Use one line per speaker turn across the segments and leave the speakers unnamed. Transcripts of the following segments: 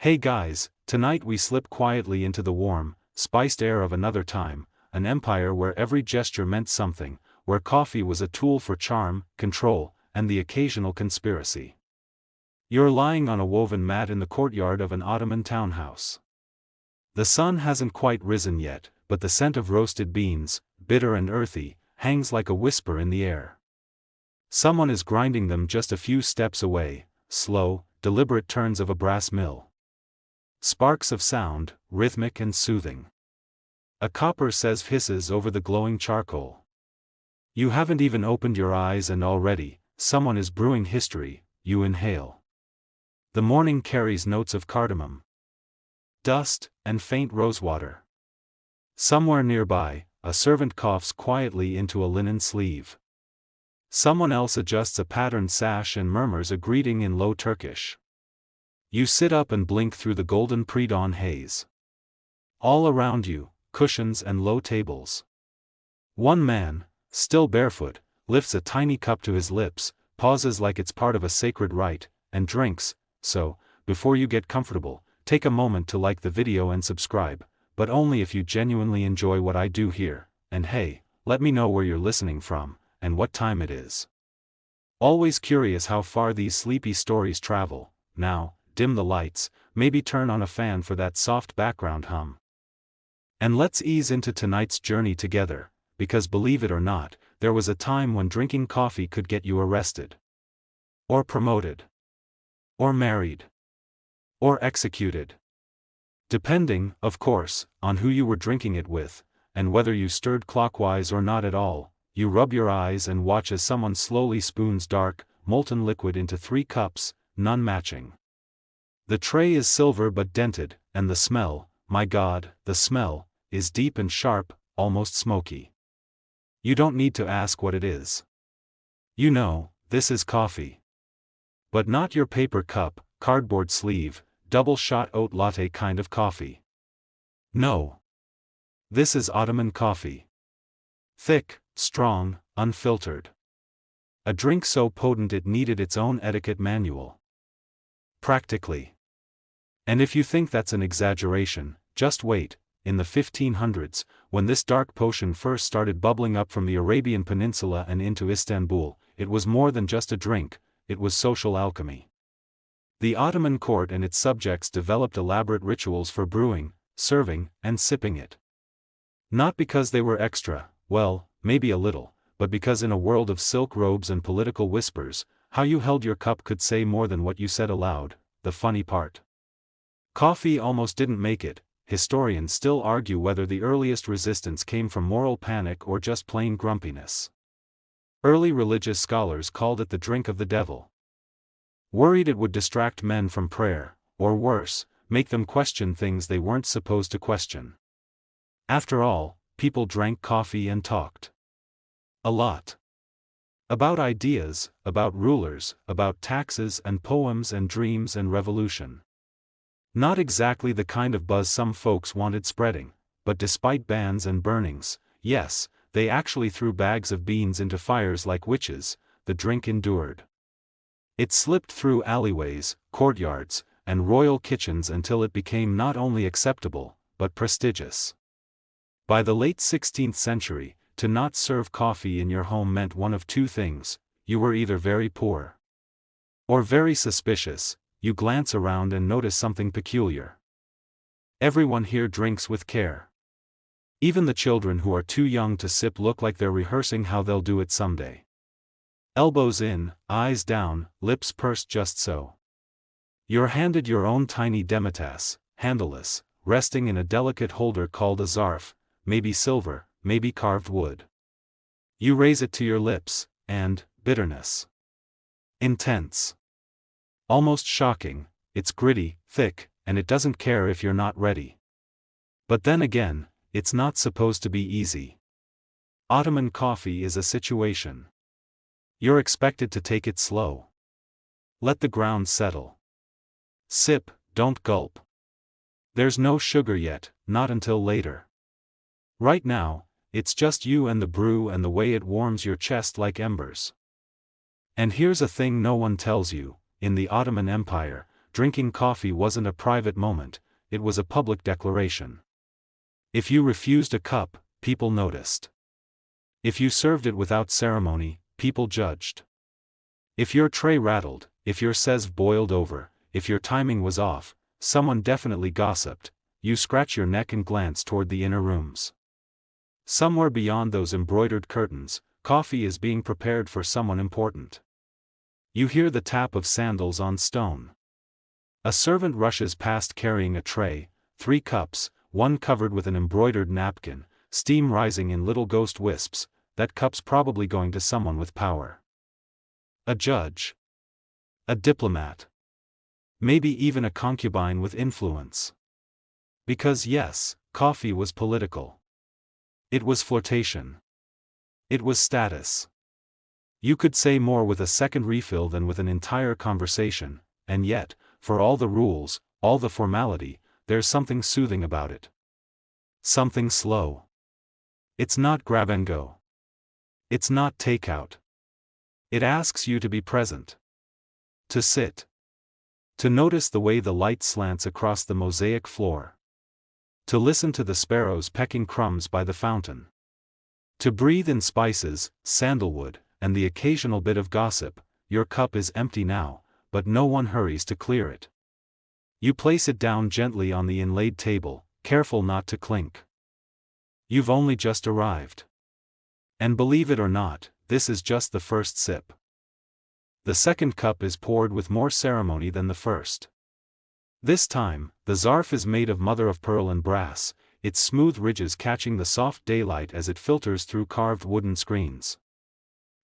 Hey guys, tonight we slip quietly into the warm, spiced air of another time, an empire where every gesture meant something, where coffee was a tool for charm, control, and the occasional conspiracy. You're lying on a woven mat in the courtyard of an Ottoman townhouse. The sun hasn't quite risen yet, but the scent of roasted beans, bitter and earthy, hangs like a whisper in the air. Someone is grinding them just a few steps away, slow, deliberate turns of a brass mill. Sparks of sound, rhythmic and soothing. A copper sieve hisses over the glowing charcoal. You haven't even opened your eyes and already, someone is brewing history. You inhale. The morning carries notes of cardamom, dust, and faint rosewater. Somewhere nearby, a servant coughs quietly into a linen sleeve. Someone else adjusts a patterned sash and murmurs a greeting in low Turkish. You sit up and blink through the golden pre-dawn haze. All around you, cushions and low tables. One man, still barefoot, lifts a tiny cup to his lips, pauses like it's part of a sacred rite, and drinks. So, before you get comfortable, take a moment to like the video and subscribe, but only if you genuinely enjoy what I do here, and hey, let me know where you're listening from, and what time it is. Always curious how far these sleepy stories travel. Now, dim the lights, maybe turn on a fan for that soft background hum. And let's ease into tonight's journey together, because believe it or not, there was a time when drinking coffee could get you arrested. Or promoted. Or married. Or executed. Depending, of course, on who you were drinking it with, and whether you stirred clockwise or not at all. You rub your eyes and watch as someone slowly spoons dark, molten liquid into 3 cups, none matching. The tray is silver but dented, and the smell, my God, the smell, is deep and sharp, almost smoky. You don't need to ask what it is. You know, this is coffee. But not your paper cup, cardboard sleeve, double-shot oat latte kind of coffee. No. This is Ottoman coffee. Thick, strong, unfiltered. A drink so potent it needed its own etiquette manual. Practically. And if you think that's an exaggeration, just wait. In the 1500s, when this dark potion first started bubbling up from the Arabian Peninsula and into Istanbul, it was more than just a drink, it was social alchemy. The Ottoman court and its subjects developed elaborate rituals for brewing, serving, and sipping it. Not because they were extra, well, maybe a little, but because in a world of silk robes and political whispers, how you held your cup could say more than what you said aloud. The funny part. Coffee almost didn't make it. Historians still argue whether the earliest resistance came from moral panic or just plain grumpiness. Early religious scholars called it the drink of the devil. Worried it would distract men from prayer, or worse, make them question things they weren't supposed to question. After all, people drank coffee and talked. A lot. About ideas, about rulers, about taxes and poems and dreams and revolution. Not exactly the kind of buzz some folks wanted spreading, but despite bans and burnings, yes, they actually threw bags of beans into fires like witches, the drink endured. It slipped through alleyways, courtyards, and royal kitchens until it became not only acceptable, but prestigious. By the late 16th century, to not serve coffee in your home meant one of two things: you were either very poor or very suspicious. You glance around and notice something peculiar. Everyone here drinks with care. Even the children who are too young to sip look like they're rehearsing how they'll do it someday. Elbows in, eyes down, lips pursed just so. You're handed your own tiny demitasse, handleless, resting in a delicate holder called a zarf, maybe silver, maybe carved wood. You raise it to your lips, and bitterness. Intense. Almost shocking. It's gritty, thick, and it doesn't care if you're not ready. But then again, it's not supposed to be easy. Ottoman coffee is a situation. You're expected to take it slow. Let the ground settle. Sip, don't gulp. There's no sugar yet, not until later. Right now, it's just you and the brew and the way it warms your chest like embers. And here's a thing no one tells you: in the Ottoman Empire, drinking coffee wasn't a private moment, it was a public declaration. If you refused a cup, people noticed. If you served it without ceremony, people judged. If your tray rattled, if your seive boiled over, if your timing was off, someone definitely gossiped. You scratch your neck and glance toward the inner rooms. Somewhere beyond those embroidered curtains, coffee is being prepared for someone important. You hear the tap of sandals on stone. A servant rushes past carrying a tray, 3 cups, one covered with an embroidered napkin, steam rising in little ghost wisps. That cup's probably going to someone with power. A judge. A diplomat. Maybe even a concubine with influence. Because yes, coffee was political. It was flirtation. It was status. You could say more with a second refill than with an entire conversation, and yet, for all the rules, all the formality, there's something soothing about it. Something slow. It's not grab and go. It's not takeout. It asks you to be present. To sit. To notice the way the light slants across the mosaic floor. To listen to the sparrows pecking crumbs by the fountain. To breathe in spices, sandalwood, and the occasional bit of gossip. Your cup is empty now, but no one hurries to clear it. You place it down gently on the inlaid table, careful not to clink. You've only just arrived. And believe it or not, this is just the first sip. The second cup is poured with more ceremony than the first. This time, the zarf is made of mother-of-pearl and brass, its smooth ridges catching the soft daylight as it filters through carved wooden screens.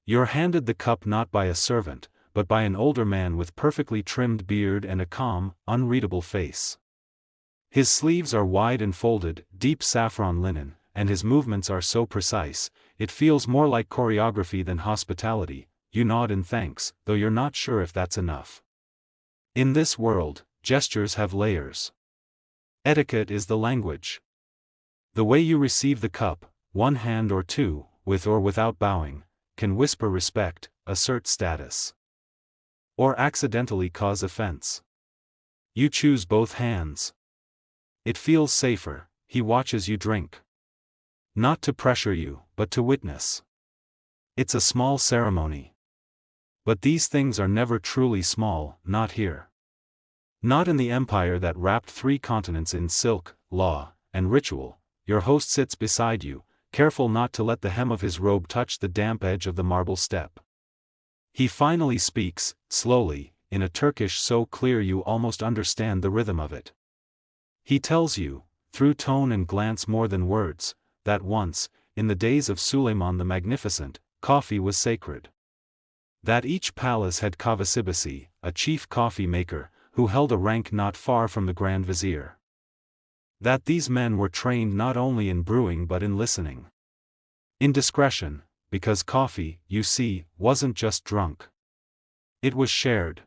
You're handed the cup not by a servant, but by an older man with perfectly trimmed beard and a calm, unreadable face. His sleeves are wide and folded, deep saffron linen, and his movements are so precise, it feels more like choreography than hospitality. You nod in thanks, though you're not sure if that's enough. In this world, gestures have layers. Etiquette is the language. The way you receive the cup, one hand or two, with or without bowing, can whisper respect, assert status. Or accidentally cause offense. You choose both hands. It feels safer. He watches you drink. Not to pressure you, but to witness. It's a small ceremony. But these things are never truly small, not here. Not in the empire that wrapped 3 continents in silk, law, and ritual. Your host sits beside you, careful not to let the hem of his robe touch the damp edge of the marble step. He finally speaks, slowly, in a Turkish so clear you almost understand the rhythm of it. He tells you, through tone and glance more than words, that once, in the days of Suleiman the Magnificent, coffee was sacred. That each palace had Kavasibasi, a chief coffee maker, who held a rank not far from the Grand Vizier. That these men were trained not only in brewing but in listening. In discretion, because coffee, you see, wasn't just drunk. It was shared.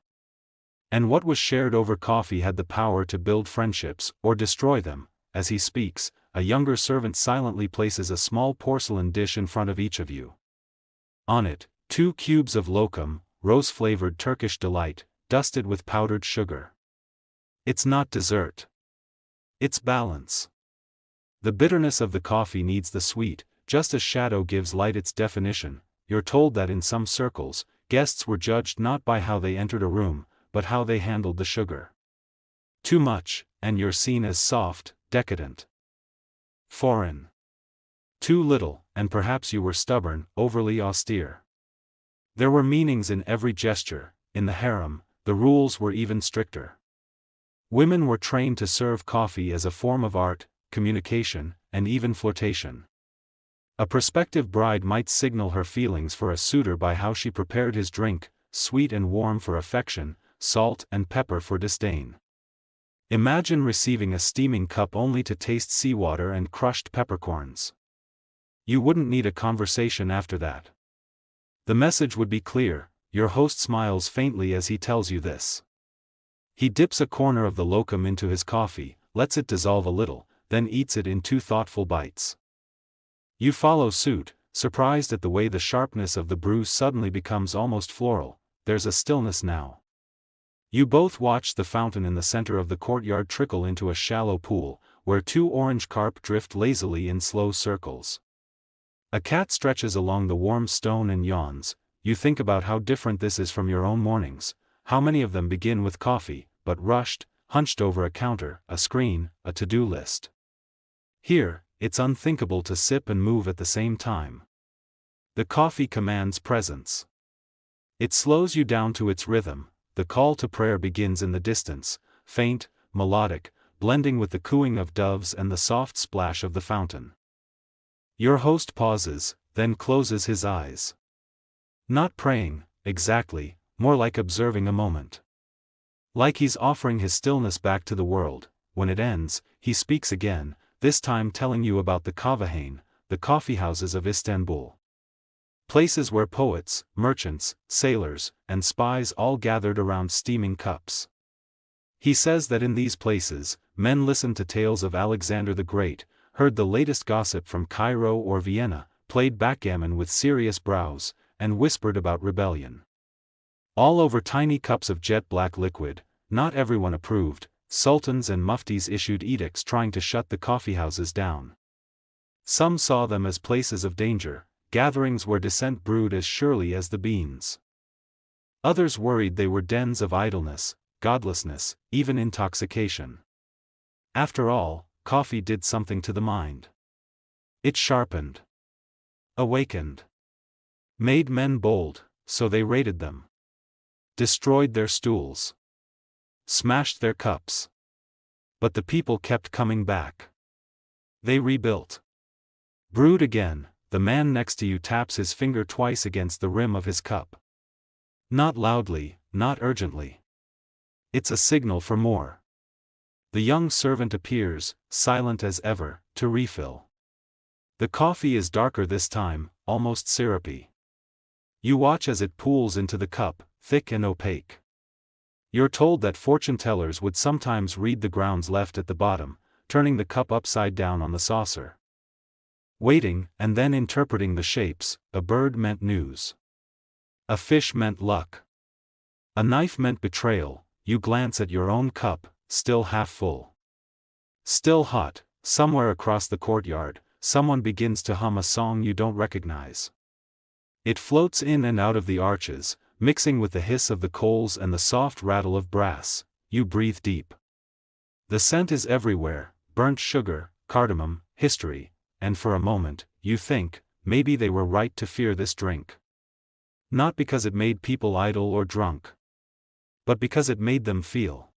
And what was shared over coffee had the power to build friendships, or destroy them. As he speaks, a younger servant silently places a small porcelain dish in front of each of you. On it, 2 cubes of lokum, rose-flavored Turkish delight, dusted with powdered sugar. It's not dessert. It's balance. The bitterness of the coffee needs the sweet, just as shadow gives light its definition. You're told that in some circles, guests were judged not by how they entered a room, but how they handled the sugar. Too much, and you're seen as soft, decadent. Foreign. Too little, and perhaps you were stubborn, overly austere. There were meanings in every gesture. In the harem, the rules were even stricter. Women were trained to serve coffee as a form of art, communication, and even flirtation. A prospective bride might signal her feelings for a suitor by how she prepared his drink, sweet and warm for affection, salt and pepper for disdain. Imagine receiving a steaming cup only to taste seawater and crushed peppercorns. You wouldn't need a conversation after that. The message would be clear. Your host smiles faintly as he tells you this. He dips a corner of the lokum into his coffee, lets it dissolve a little, then eats it in 2 thoughtful bites. You follow suit, surprised at the way the sharpness of the brew suddenly becomes almost floral. There's a stillness now. You both watch the fountain in the center of the courtyard trickle into a shallow pool, where two orange carp drift lazily in slow circles. A cat stretches along the warm stone and yawns. You think about how different this is from your own mornings, how many of them begin with coffee, but rushed, hunched over a counter, a screen, a to-do list. Here, it's unthinkable to sip and move at the same time. The coffee commands presence. It slows you down to its rhythm. The call to prayer begins in the distance, faint, melodic, blending with the cooing of doves and the soft splash of the fountain. Your host pauses, then closes his eyes. Not praying, exactly, more like observing a moment. Like he's offering his stillness back to the world. When it ends, he speaks again, this time telling you about the kavahain, the coffeehouses of Istanbul. Places where poets, merchants, sailors, and spies all gathered around steaming cups. He says that in these places, men listened to tales of Alexander the Great, heard the latest gossip from Cairo or Vienna, played backgammon with serious brows, and whispered about rebellion. All over tiny cups of jet-black liquid. Not everyone approved. Sultans and muftis issued edicts trying to shut the coffeehouses down. Some saw them as places of danger, gatherings where dissent brewed as surely as the beans. Others worried they were dens of idleness, godlessness, even intoxication. After all, coffee did something to the mind. It sharpened, awakened, made men bold, so they raided them. Destroyed their stools. Smashed their cups. But the people kept coming back. They rebuilt. Brewed again. The man next to you taps his finger twice against the rim of his cup. Not loudly, not urgently. It's a signal for more. The young servant appears, silent as ever, to refill. The coffee is darker this time, almost syrupy. You watch as it pools into the cup, thick and opaque. You're told that fortune-tellers would sometimes read the grounds left at the bottom, turning the cup upside down on the saucer. Waiting, and then interpreting the shapes. A bird meant news. A fish meant luck. A knife meant betrayal. You glance at your own cup, still half full. Still hot. Somewhere across the courtyard, someone begins to hum a song you don't recognize. It floats in and out of the arches, mixing with the hiss of the coals and the soft rattle of brass. You breathe deep. The scent is everywhere, burnt sugar, cardamom, history. And for a moment, you think, maybe they were right to fear this drink. Not because it made people idle or drunk. But because it made them feel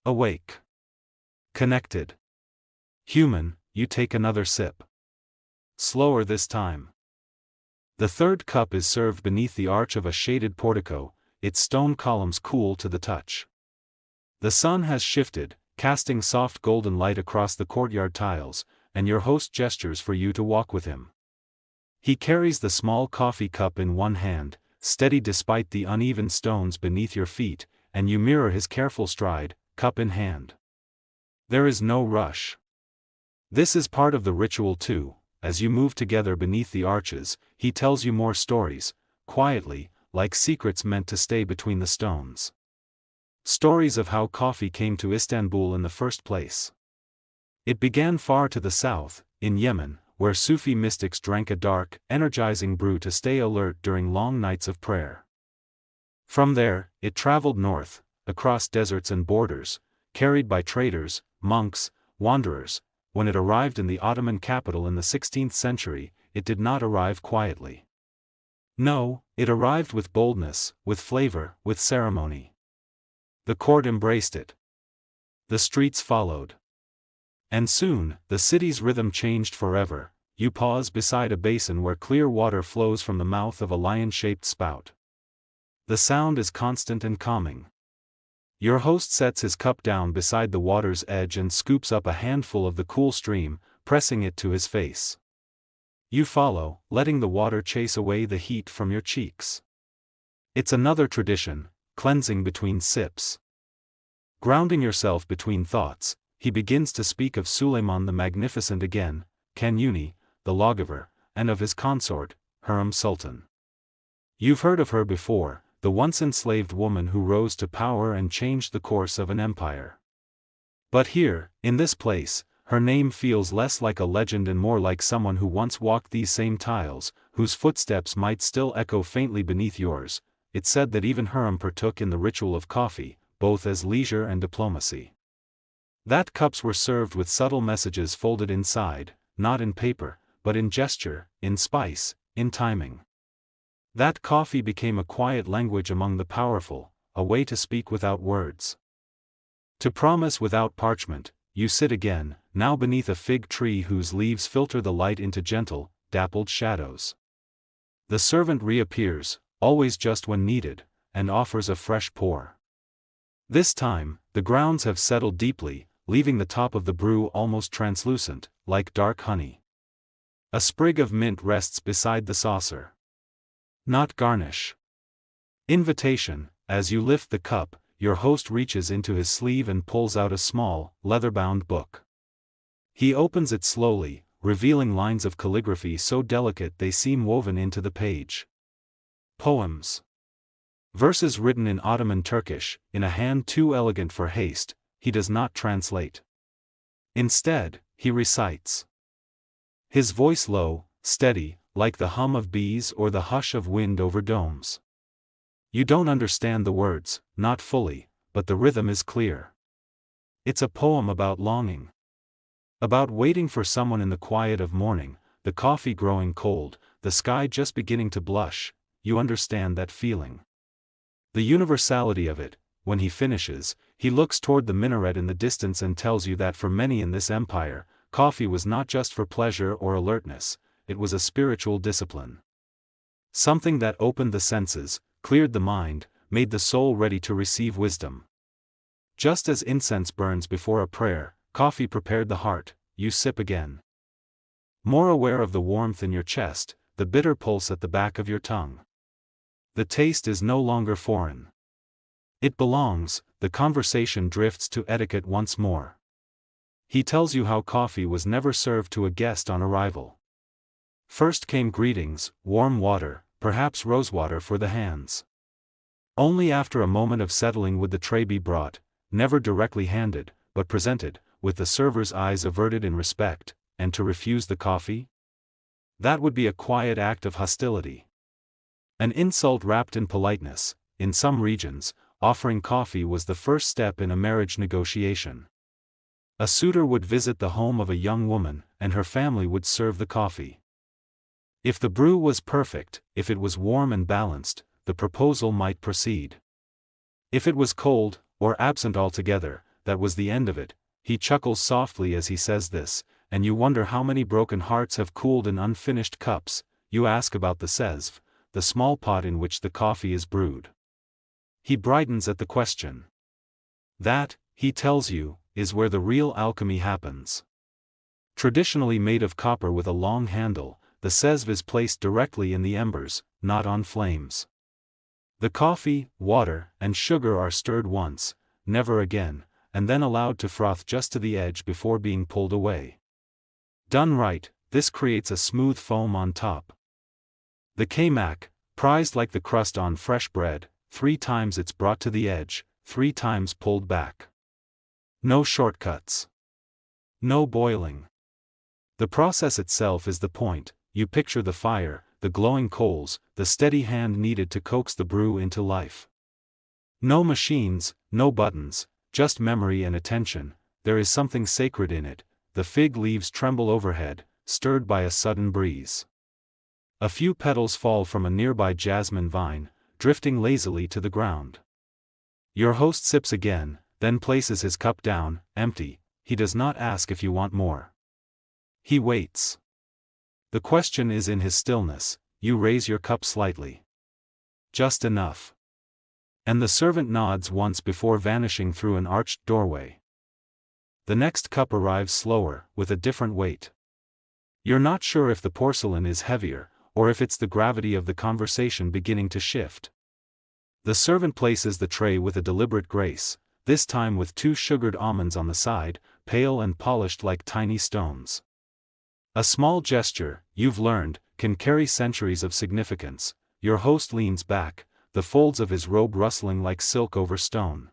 awake. Connected. Human. You take another sip. Slower this time. The third cup is served beneath the arch of a shaded portico, its stone columns cool to the touch. The sun has shifted, casting soft golden light across the courtyard tiles, and your host gestures for you to walk with him. He carries the small coffee cup in one hand, steady despite the uneven stones beneath your feet, and you mirror his careful stride, cup in hand. There is no rush. This is part of the ritual too. As you move together beneath the arches, he tells you more stories, quietly, like secrets meant to stay between the stones. Stories of how coffee came to Istanbul in the first place. It began far to the south, in Yemen, where Sufi mystics drank a dark, energizing brew to stay alert during long nights of prayer. From there, it traveled north, across deserts and borders, carried by traders, monks, wanderers. When it arrived in the Ottoman capital in the 16th century, it did not arrive quietly. No, it arrived with boldness, with flavor, with ceremony. The court embraced it. The streets followed. And soon, the city's rhythm changed forever. You pause beside a basin where clear water flows from the mouth of a lion-shaped spout. The sound is constant and calming. Your host sets his cup down beside the water's edge and scoops up a handful of the cool stream, pressing it to his face. You follow, letting the water chase away the heat from your cheeks. It's another tradition, cleansing between sips. Grounding yourself between thoughts, he begins to speak of Suleiman the Magnificent again, Kanuni, the lawgiver, and of his consort, Hurrem Sultan. You've heard of her before, the once enslaved woman who rose to power and changed the course of an empire. But here, in this place, her name feels less like a legend and more like someone who once walked these same tiles, whose footsteps might still echo faintly beneath yours. It's said that even Hiram partook in the ritual of coffee, both as leisure and diplomacy. That cups were served with subtle messages folded inside, not in paper, but in gesture, in spice, in timing. That coffee became a quiet language among the powerful, a way to speak without words. To promise without parchment. You sit again, now beneath a fig tree whose leaves filter the light into gentle, dappled shadows. The servant reappears, always just when needed, and offers a fresh pour. This time, the grounds have settled deeply, leaving the top of the brew almost translucent, like dark honey. A sprig of mint rests beside the saucer. Not garnish. Invitation. As you lift the cup, your host reaches into his sleeve and pulls out a small, leather-bound book. He opens it slowly, revealing lines of calligraphy so delicate they seem woven into the page. Poems. Verses written in Ottoman Turkish, in a hand too elegant for haste. He does not translate. Instead, he recites. His voice low, steady, like the hum of bees or the hush of wind over domes. You don't understand the words, not fully, but the rhythm is clear. It's a poem about longing. About waiting for someone in the quiet of morning, the coffee growing cold, the sky just beginning to blush. You understand that feeling. The universality of it. When he finishes, he looks toward the minaret in the distance and tells you that for many in this empire, coffee was not just for pleasure or alertness, it was a spiritual discipline. Something that opened the senses, cleared the mind, made the soul ready to receive wisdom. Just as incense burns before a prayer, coffee prepared the heart. You sip again. More aware of the warmth in your chest, the bitter pulse at the back of your tongue. The taste is no longer foreign. It belongs. The conversation drifts to etiquette once more. He tells you how coffee was never served to a guest on arrival. First came greetings, warm water, perhaps rosewater for the hands. Only after a moment of settling would the tray be brought, never directly handed, but presented, with the server's eyes averted in respect. And to refuse the coffee? That would be a quiet act of hostility. An insult wrapped in politeness. In some regions, offering coffee was the first step in a marriage negotiation. A suitor would visit the home of a young woman, and her family would serve the coffee. If the brew was perfect, if it was warm and balanced, the proposal might proceed. If it was cold, or absent altogether, that was the end of it. He chuckles softly as he says this, and you wonder how many broken hearts have cooled in unfinished cups. You ask about the sezv, the small pot in which the coffee is brewed. He brightens at the question. That, he tells you, is where the real alchemy happens. Traditionally made of copper with a long handle, the sezv is placed directly in the embers, not on flames. The coffee, water, and sugar are stirred once, never again, and then allowed to froth just to the edge before being pulled away. Done right, this creates a smooth foam on top. The kaymak, prized like the crust on fresh bread, 3 times it's brought to the edge, 3 times pulled back. No shortcuts. No boiling. The process itself is the point. You picture the fire, the glowing coals, the steady hand needed to coax the brew into life. No machines, no buttons, just memory and attention. There is something sacred in it. The fig leaves tremble overhead, stirred by a sudden breeze. A few petals fall from a nearby jasmine vine, drifting lazily to the ground. Your host sips again, then places his cup down, empty. He does not ask if you want more. He waits. The question is in his stillness. You raise your cup slightly. Just enough. And the servant nods once before vanishing through an arched doorway. The next cup arrives slower, with a different weight. You're not sure if the porcelain is heavier, or if it's the gravity of the conversation beginning to shift. The servant places the tray with a deliberate grace, this time with 2 sugared almonds on the side, pale and polished like tiny stones. A small gesture, you've learned, can carry centuries of significance. Your host leans back, the folds of his robe rustling like silk over stone.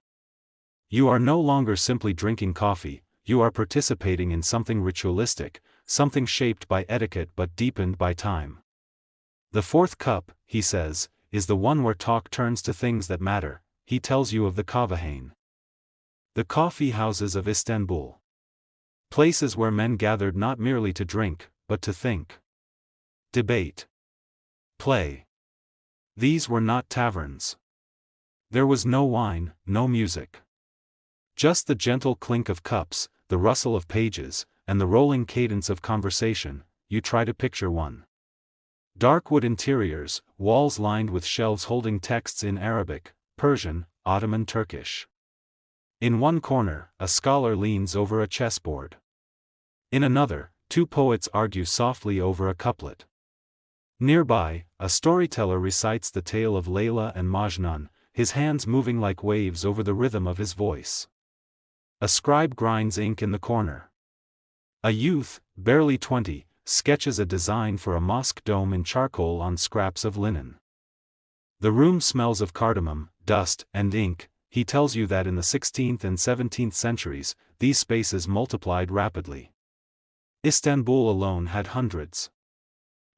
You are no longer simply drinking coffee, you are participating in something ritualistic, something shaped by etiquette but deepened by time. The fourth cup, he says, is the one where talk turns to things that matter. He tells you of the coffeehouses. The coffee houses of Istanbul. Places where men gathered not merely to drink, but to think, debate, play. These were not taverns. There was no wine, no music. Just the gentle clink of cups, the rustle of pages, and the rolling cadence of conversation. You try to picture one. Dark wood interiors, walls lined with shelves holding texts in Arabic, Persian, Ottoman Turkish. In one corner, a scholar leans over a chessboard. In another, two poets argue softly over a couplet. Nearby, a storyteller recites the tale of Layla and Majnun, his hands moving like waves over the rhythm of his voice. A scribe grinds ink in the corner. A youth, barely 20, sketches a design for a mosque dome in charcoal on scraps of linen. The room smells of cardamom, dust, and ink. He tells you that in the 16th and 17th centuries, these spaces multiplied rapidly. Istanbul alone had hundreds.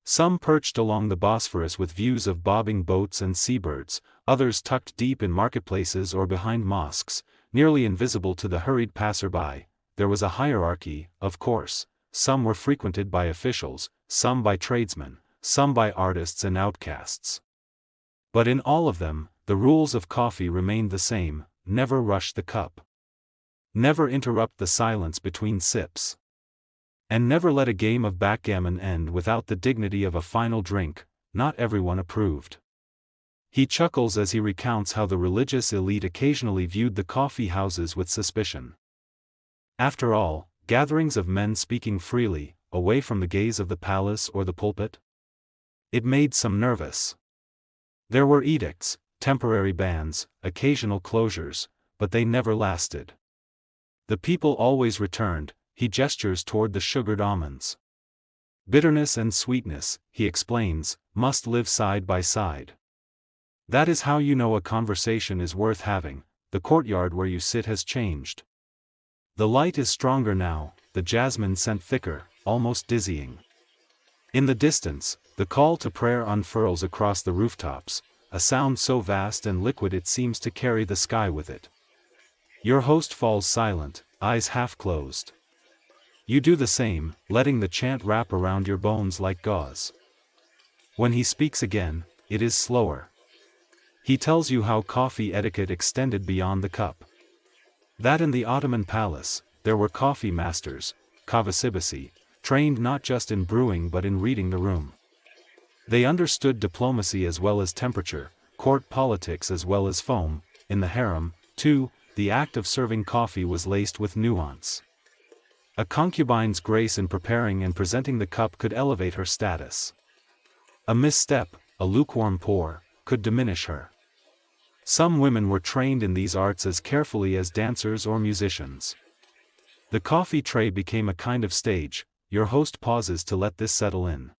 Some perched along the Bosphorus with views of bobbing boats and seabirds, others tucked deep in marketplaces or behind mosques, nearly invisible to the hurried passerby. There was a hierarchy, of course. Some were frequented by officials, some by tradesmen, some by artists and outcasts. But in all of them, the rules of coffee remained the same: never rush the cup. Never interrupt the silence between sips. And never let a game of backgammon end without the dignity of a final drink. Not everyone approved. He chuckles as he recounts how the religious elite occasionally viewed the coffee houses with suspicion. After all, gatherings of men speaking freely, away from the gaze of the palace or the pulpit? It made some nervous. There were edicts, temporary bans, occasional closures, but they never lasted. The people always returned. He gestures toward the sugared almonds. Bitterness and sweetness, he explains, must live side by side. That is how you know a conversation is worth having. The courtyard where you sit has changed. The light is stronger now, the jasmine scent thicker, almost dizzying. In the distance, the call to prayer unfurls across the rooftops, a sound so vast and liquid it seems to carry the sky with it. Your host falls silent, eyes half closed. You do the same, letting the chant wrap around your bones like gauze. When he speaks again, it is slower. He tells you how coffee etiquette extended beyond the cup. That in the Ottoman palace, there were coffee masters, coffeehouses, trained not just in brewing but in reading the room. They understood diplomacy as well as temperature, court politics as well as foam. In the harem, too, the act of serving coffee was laced with nuance. A concubine's grace in preparing and presenting the cup could elevate her status. A misstep, a lukewarm pour, could diminish her. Some women were trained in these arts as carefully as dancers or musicians. The coffee tray became a kind of stage. Your host pauses to let this settle in.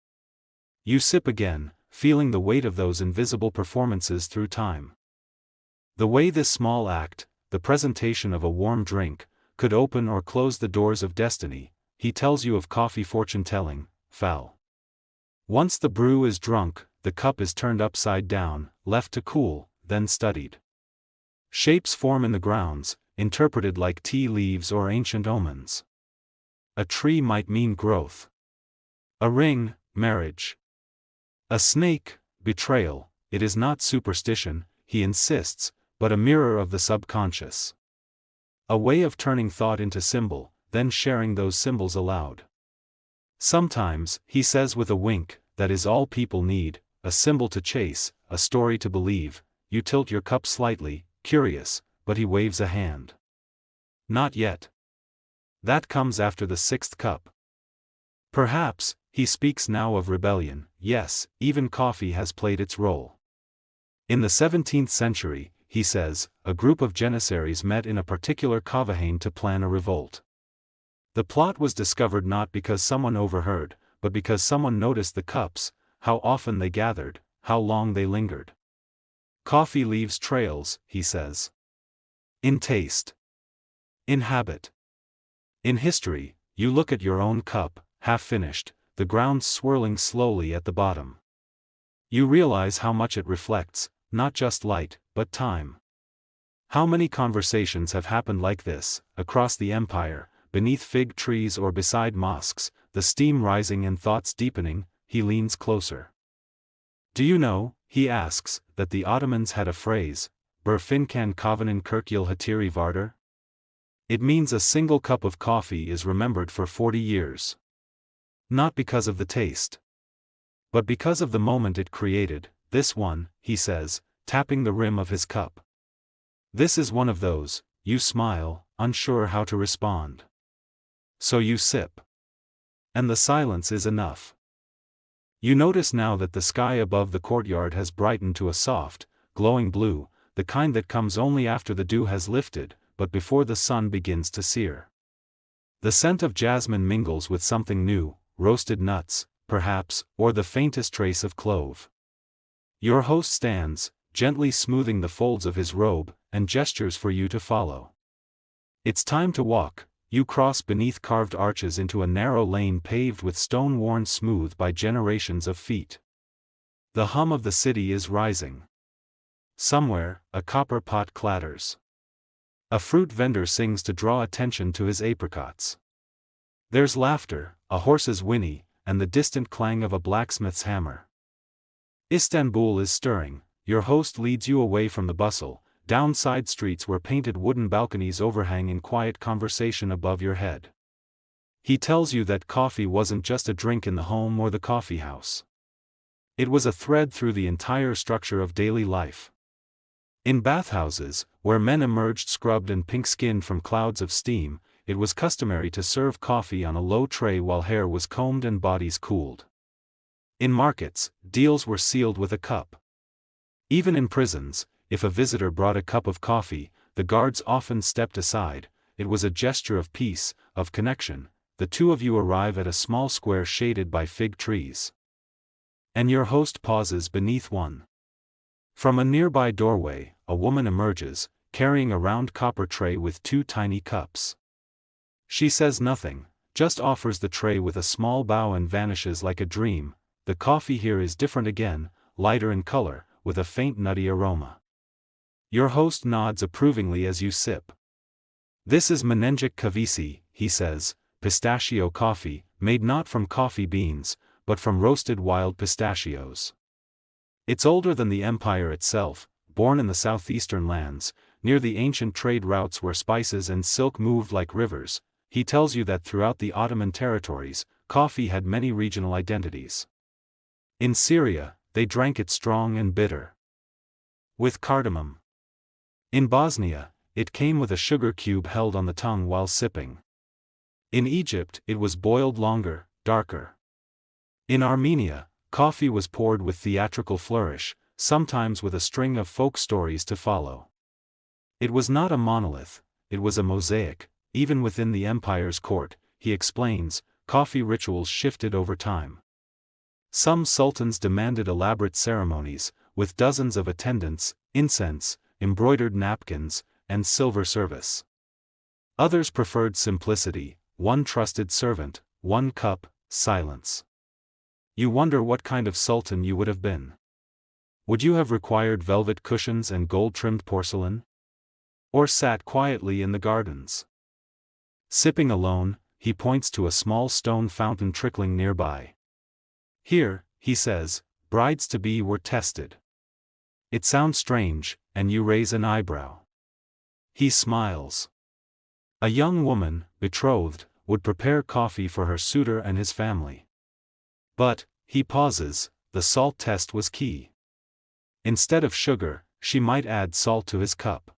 You sip again, feeling the weight of those invisible performances through time. The way this small act, the presentation of a warm drink, could open or close the doors of destiny. He tells you of coffee fortune-telling, foul. Once the brew is drunk, the cup is turned upside down, left to cool, then studied. Shapes form in the grounds, interpreted like tea leaves or ancient omens. A tree might mean growth. A ring, marriage. A snake, betrayal. It is not superstition, he insists, but a mirror of the subconscious. A way of turning thought into symbol, then sharing those symbols aloud. Sometimes, he says with a wink, that is all people need, a symbol to chase, a story to believe. You tilt your cup slightly, curious, but he waves a hand. Not yet. That comes after the sixth cup. Perhaps, he speaks now of rebellion. Yes, even coffee has played its role. In the 17th century, he says, a group of janissaries met in a particular coffeehouse to plan a revolt. The plot was discovered not because someone overheard, but because someone noticed the cups, how often they gathered, how long they lingered. Coffee leaves trails, he says. In taste. In habit. In history, you look at your own cup, half-finished, the ground swirling slowly at the bottom. You realize how much it reflects, not just light, but time. How many conversations have happened like this, across the empire, beneath fig trees or beside mosques, the steam rising and thoughts deepening? He leans closer. Do you know, he asks, that the Ottomans had a phrase, Ber finkan kavanin kirkyil hatiri varder? It means a single cup of coffee is remembered for 40 years. Not because of the taste, but because of the moment it created. This one, he says, tapping the rim of his cup. This is one of those. You smile, unsure how to respond. So you sip. And the silence is enough. You notice now that the sky above the courtyard has brightened to a soft, glowing blue, the kind that comes only after the dew has lifted, but before the sun begins to sear. The scent of jasmine mingles with something new, roasted nuts, perhaps, or the faintest trace of clove. Your host stands, gently smoothing the folds of his robe, and gestures for you to follow. It's time to walk. You cross beneath carved arches into a narrow lane paved with stone worn smooth by generations of feet. The hum of the city is rising. Somewhere, a copper pot clatters. A fruit vendor sings to draw attention to his apricots. There's laughter, a horse's whinny, and the distant clang of a blacksmith's hammer. Istanbul is stirring. Your host leads you away from the bustle, down side streets where painted wooden balconies overhang in quiet conversation above your head. He tells you that coffee wasn't just a drink in the home or the coffee house. It was a thread through the entire structure of daily life. In bathhouses, where men emerged scrubbed and pink-skinned from clouds of steam, it was customary to serve coffee on a low tray while hair was combed and bodies cooled. In markets, deals were sealed with a cup. Even in prisons, if a visitor brought a cup of coffee, the guards often stepped aside. It was a gesture of peace, of connection. The two of you arrive at a small square shaded by fig trees. And your host pauses beneath one. From a nearby doorway, a woman emerges, carrying a round copper tray with two tiny cups. She says nothing, just offers the tray with a small bow and vanishes like a dream. The coffee here is different again, lighter in color, with a faint nutty aroma. Your host nods approvingly as you sip. This is Menengic Kavisi, he says, pistachio coffee, made not from coffee beans, but from roasted wild pistachios. It's older than the empire itself, born in the southeastern lands, near the ancient trade routes where spices and silk moved like rivers. He tells you that throughout the Ottoman territories, coffee had many regional identities. In Syria, they drank it strong and bitter, with cardamom. In Bosnia, it came with a sugar cube held on the tongue while sipping. In Egypt, it was boiled longer, darker. In Armenia, coffee was poured with theatrical flourish, sometimes with a string of folk stories to follow. It was not a monolith, it was a mosaic. Even within the empire's court, he explains, coffee rituals shifted over time. Some sultans demanded elaborate ceremonies, with dozens of attendants, incense, embroidered napkins, and silver service. Others preferred simplicity, one trusted servant, one cup, silence. You wonder what kind of sultan you would have been. Would you have required velvet cushions and gold-trimmed porcelain? Or sat quietly in the gardens? Sipping alone, he points to a small stone fountain trickling nearby. Here, he says, brides-to-be were tested. It sounds strange, and you raise an eyebrow. He smiles. A young woman, betrothed, would prepare coffee for her suitor and his family. But, he pauses, the salt test was key. Instead of sugar, she might add salt to his cup.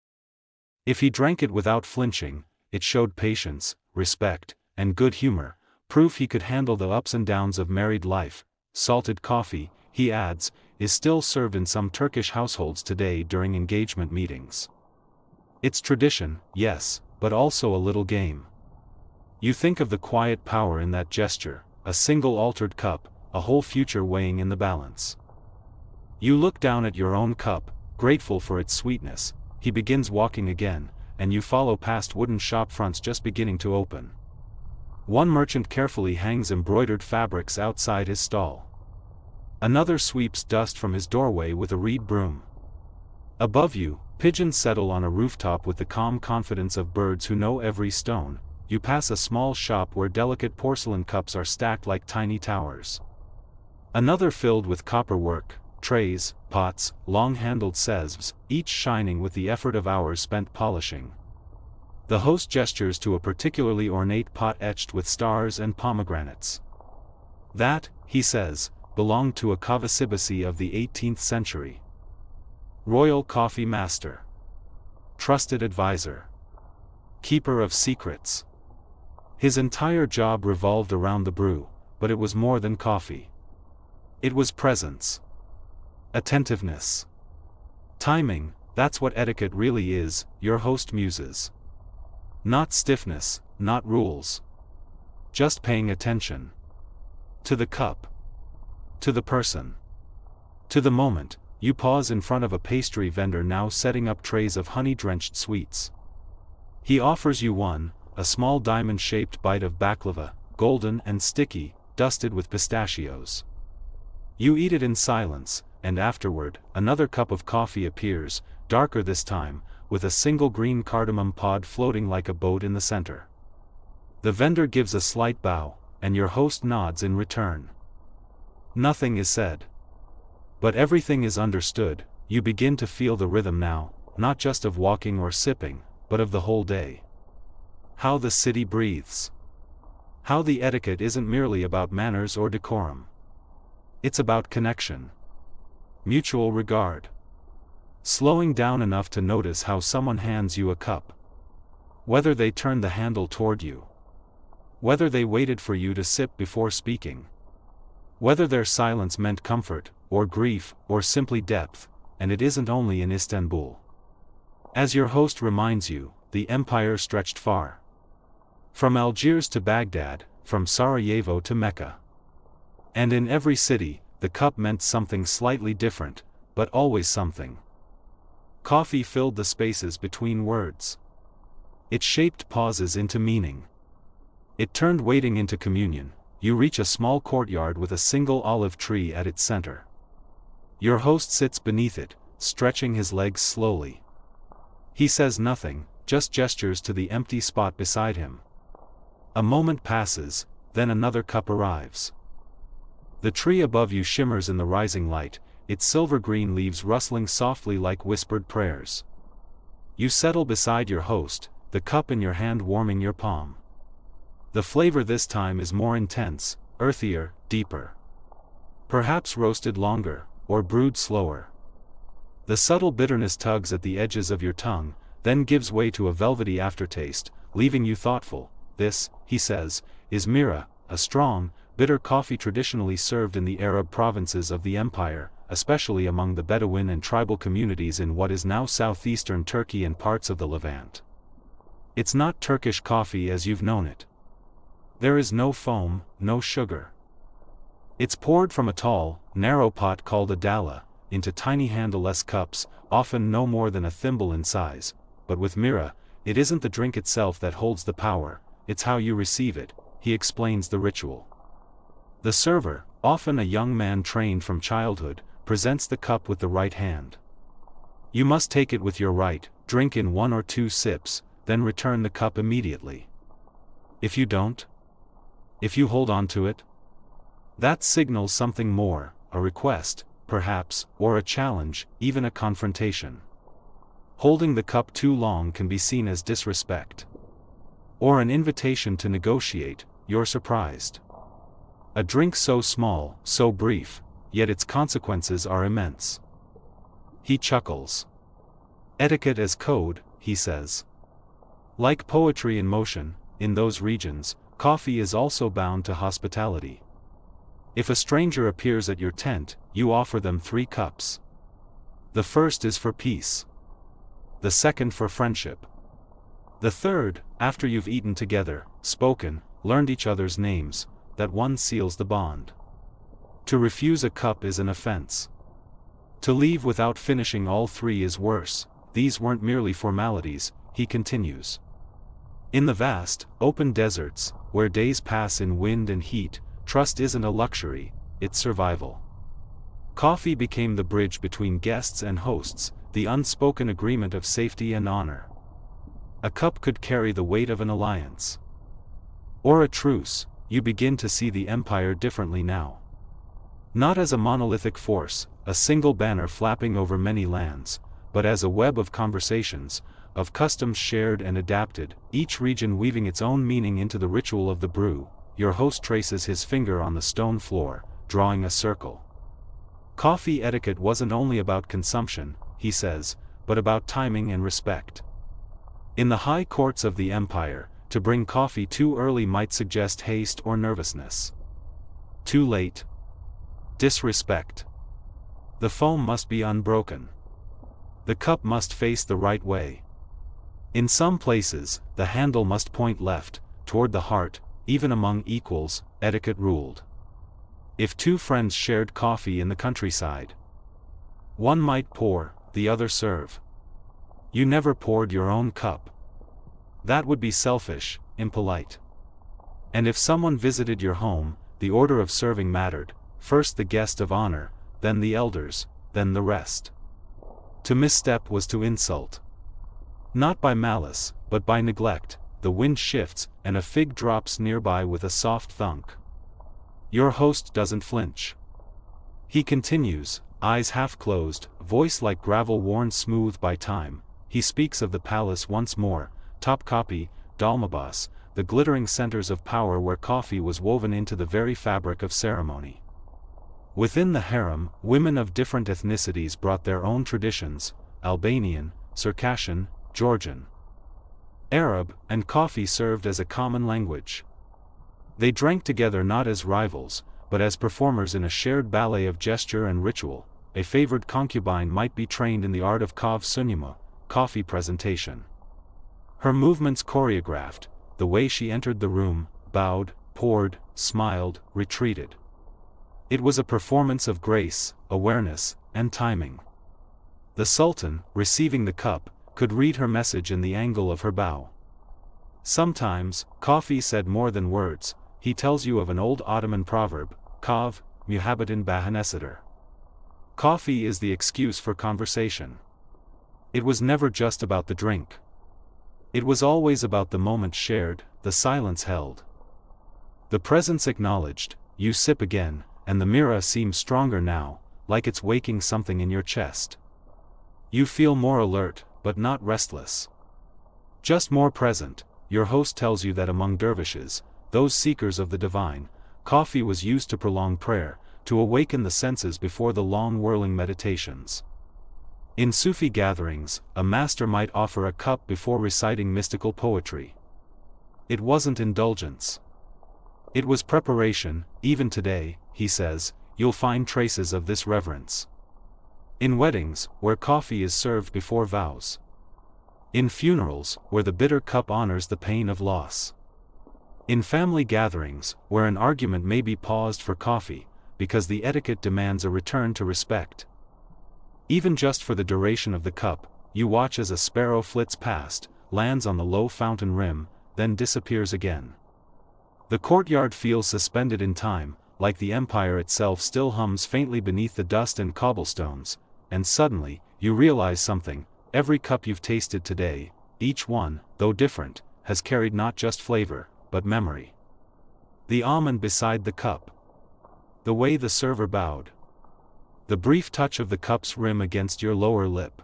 If he drank it without flinching, it showed patience, respect, and good humor, proof he could handle the ups and downs of married life. Salted coffee, he adds, is still served in some Turkish households today during engagement meetings. It's tradition, yes, but also a little game. You think of the quiet power in that gesture, a single altered cup, a whole future weighing in the balance. You look down at your own cup, grateful for its sweetness, he begins walking again, and you follow past wooden shop fronts just beginning to open. One merchant carefully hangs embroidered fabrics outside his stall. Another sweeps dust from his doorway with a reed broom. Above you, pigeons settle on a rooftop with the calm confidence of birds who know every stone. You pass a small shop where delicate porcelain cups are stacked like tiny towers. Another filled with copper work, trays, pots, long-handled sieves, each shining with the effort of hours spent polishing. The host gestures to a particularly ornate pot etched with stars and pomegranates. That, he says, belonged to a Cavacibaci of the 18th century. Royal coffee master. Trusted advisor. Keeper of secrets. His entire job revolved around the brew, but it was more than coffee. It was presence. Attentiveness. Timing, that's what etiquette really is, your host muses. Not stiffness, not rules. Just paying attention. To the cup. To the person. To the moment. You pause in front of a pastry vendor now setting up trays of honey-drenched sweets. He offers you one, a small diamond-shaped bite of baklava, golden and sticky, dusted with pistachios. You eat it in silence, and afterward, another cup of coffee appears, darker this time, with a single green cardamom pod floating like a boat in the center. The vendor gives a slight bow, and your host nods in return. Nothing is said. But everything is understood. You begin to feel the rhythm now, not just of walking or sipping, but of the whole day. How the city breathes. How the etiquette isn't merely about manners or decorum. It's about connection. Mutual regard. Slowing down enough to notice how someone hands you a cup. Whether they turn the handle toward you. Whether they waited for you to sip before speaking. Whether their silence meant comfort, or grief, or simply depth, and it isn't only in Istanbul. As your host reminds you, the empire stretched far. From Algiers to Baghdad, from Sarajevo to Mecca. And in every city, the cup meant something slightly different, but always something. Coffee filled the spaces between words. It shaped pauses into meaning. It turned waiting into communion. You reach a small courtyard with a single olive tree at its center. Your host sits beneath it, stretching his legs slowly. He says nothing, just gestures to the empty spot beside him. A moment passes, then another cup arrives. The tree above you shimmers in the rising light, its silver-green leaves rustling softly like whispered prayers. You settle beside your host, the cup in your hand warming your palm. The flavor this time is more intense, earthier, deeper. Perhaps roasted longer, or brewed slower. The subtle bitterness tugs at the edges of your tongue, then gives way to a velvety aftertaste, leaving you thoughtful. This, he says, is mira, a strong, bitter coffee traditionally served in the Arab provinces of the empire, especially among the Bedouin and tribal communities in what is now southeastern Turkey and parts of the Levant. It's not Turkish coffee as you've known it. There is no foam, no sugar. It's poured from a tall, narrow pot called a dalla, into tiny handleless cups, often no more than a thimble in size, but with mira, it isn't the drink itself that holds the power, it's how you receive it, he explains the ritual. The server, often a young man trained from childhood, presents the cup with the right hand. You must take it with your right, drink in 1 or 2 sips, then return the cup immediately. If you don't? If you hold on to it? That signals something more, a request, perhaps, or a challenge, even a confrontation. Holding the cup too long can be seen as disrespect. Or an invitation to negotiate, you're surprised. A drink so small, so brief, yet its consequences are immense. He chuckles. Etiquette as code, he says. Like poetry in motion, in those regions, coffee is also bound to hospitality. If a stranger appears at your tent, you offer them 3 cups. The first is for peace. The second for friendship. The third, after you've eaten together, spoken, learned each other's names, that one seals the bond. To refuse a cup is an offense. To leave without finishing all three is worse. These weren't merely formalities, he continues. In the vast, open deserts, where days pass in wind and heat, trust isn't a luxury, it's survival. Coffee became the bridge between guests and hosts, the unspoken agreement of safety and honor. A cup could carry the weight of an alliance. Or a truce. You begin to see the empire differently now. Not as a monolithic force, a single banner flapping over many lands, but as a web of conversations, of customs shared and adapted, each region weaving its own meaning into the ritual of the brew. Your host traces his finger on the stone floor, drawing a circle. Coffee etiquette wasn't only about consumption, he says, but about timing and respect. In the high courts of the empire, to bring coffee too early might suggest haste or nervousness. Too late. Disrespect. The foam must be unbroken. The cup must face the right way. In some places, the handle must point left, toward the heart. Even among equals, etiquette ruled. If two friends shared coffee in the countryside, one might pour, the other serve. You never poured your own cup. That would be selfish, impolite. And if someone visited your home, the order of serving mattered, first the guest of honor, then the elders, then the rest. To misstep was to insult. Not by malice, but by neglect. The wind shifts, and a fig drops nearby with a soft thunk. Your host doesn't flinch. He continues, eyes half closed, voice like gravel worn smooth by time. He speaks of the palace once more, Topkapi, Dalmabas, the glittering centers of power where coffee was woven into the very fabric of ceremony. Within the harem, women of different ethnicities brought their own traditions, Albanian, Circassian, Georgian, Arab, and coffee served as a common language. They drank together not as rivals, but as performers in a shared ballet of gesture and ritual. A favored concubine might be trained in the art of kov sunyama, coffee presentation. Her movements choreographed, the way she entered the room, bowed, poured, smiled, retreated. It was a performance of grace, awareness, and timing. The Sultan, receiving the cup, could read her message in the angle of her bow. Sometimes, coffee said more than words. He tells you of an old Ottoman proverb, Kov, muhabbatin bahanesator. Coffee is the excuse for conversation. It was never just about the drink. It was always about the moment shared, the silence held. The presence acknowledged. You sip again, and the mirror seems stronger now, like it's waking something in your chest. You feel more alert, but not restless. Just more present. Your host tells you that among dervishes, those seekers of the divine, coffee was used to prolong prayer, to awaken the senses before the long whirling meditations. In Sufi gatherings, a master might offer a cup before reciting mystical poetry. It wasn't indulgence. It was preparation. Even today, he says, you'll find traces of this reverence. In weddings, where coffee is served before vows. In funerals, where the bitter cup honors the pain of loss. In family gatherings, where an argument may be paused for coffee, because the etiquette demands a return to respect. Even just for the duration of the cup, you watch as a sparrow flits past, lands on the low fountain rim, then disappears again. The courtyard feels suspended in time, like the empire itself still hums faintly beneath the dust and cobblestones, and suddenly, you realize something. Every cup you've tasted today, each one, though different, has carried not just flavor, but memory. The almond beside the cup. The way the server bowed. The brief touch of the cup's rim against your lower lip.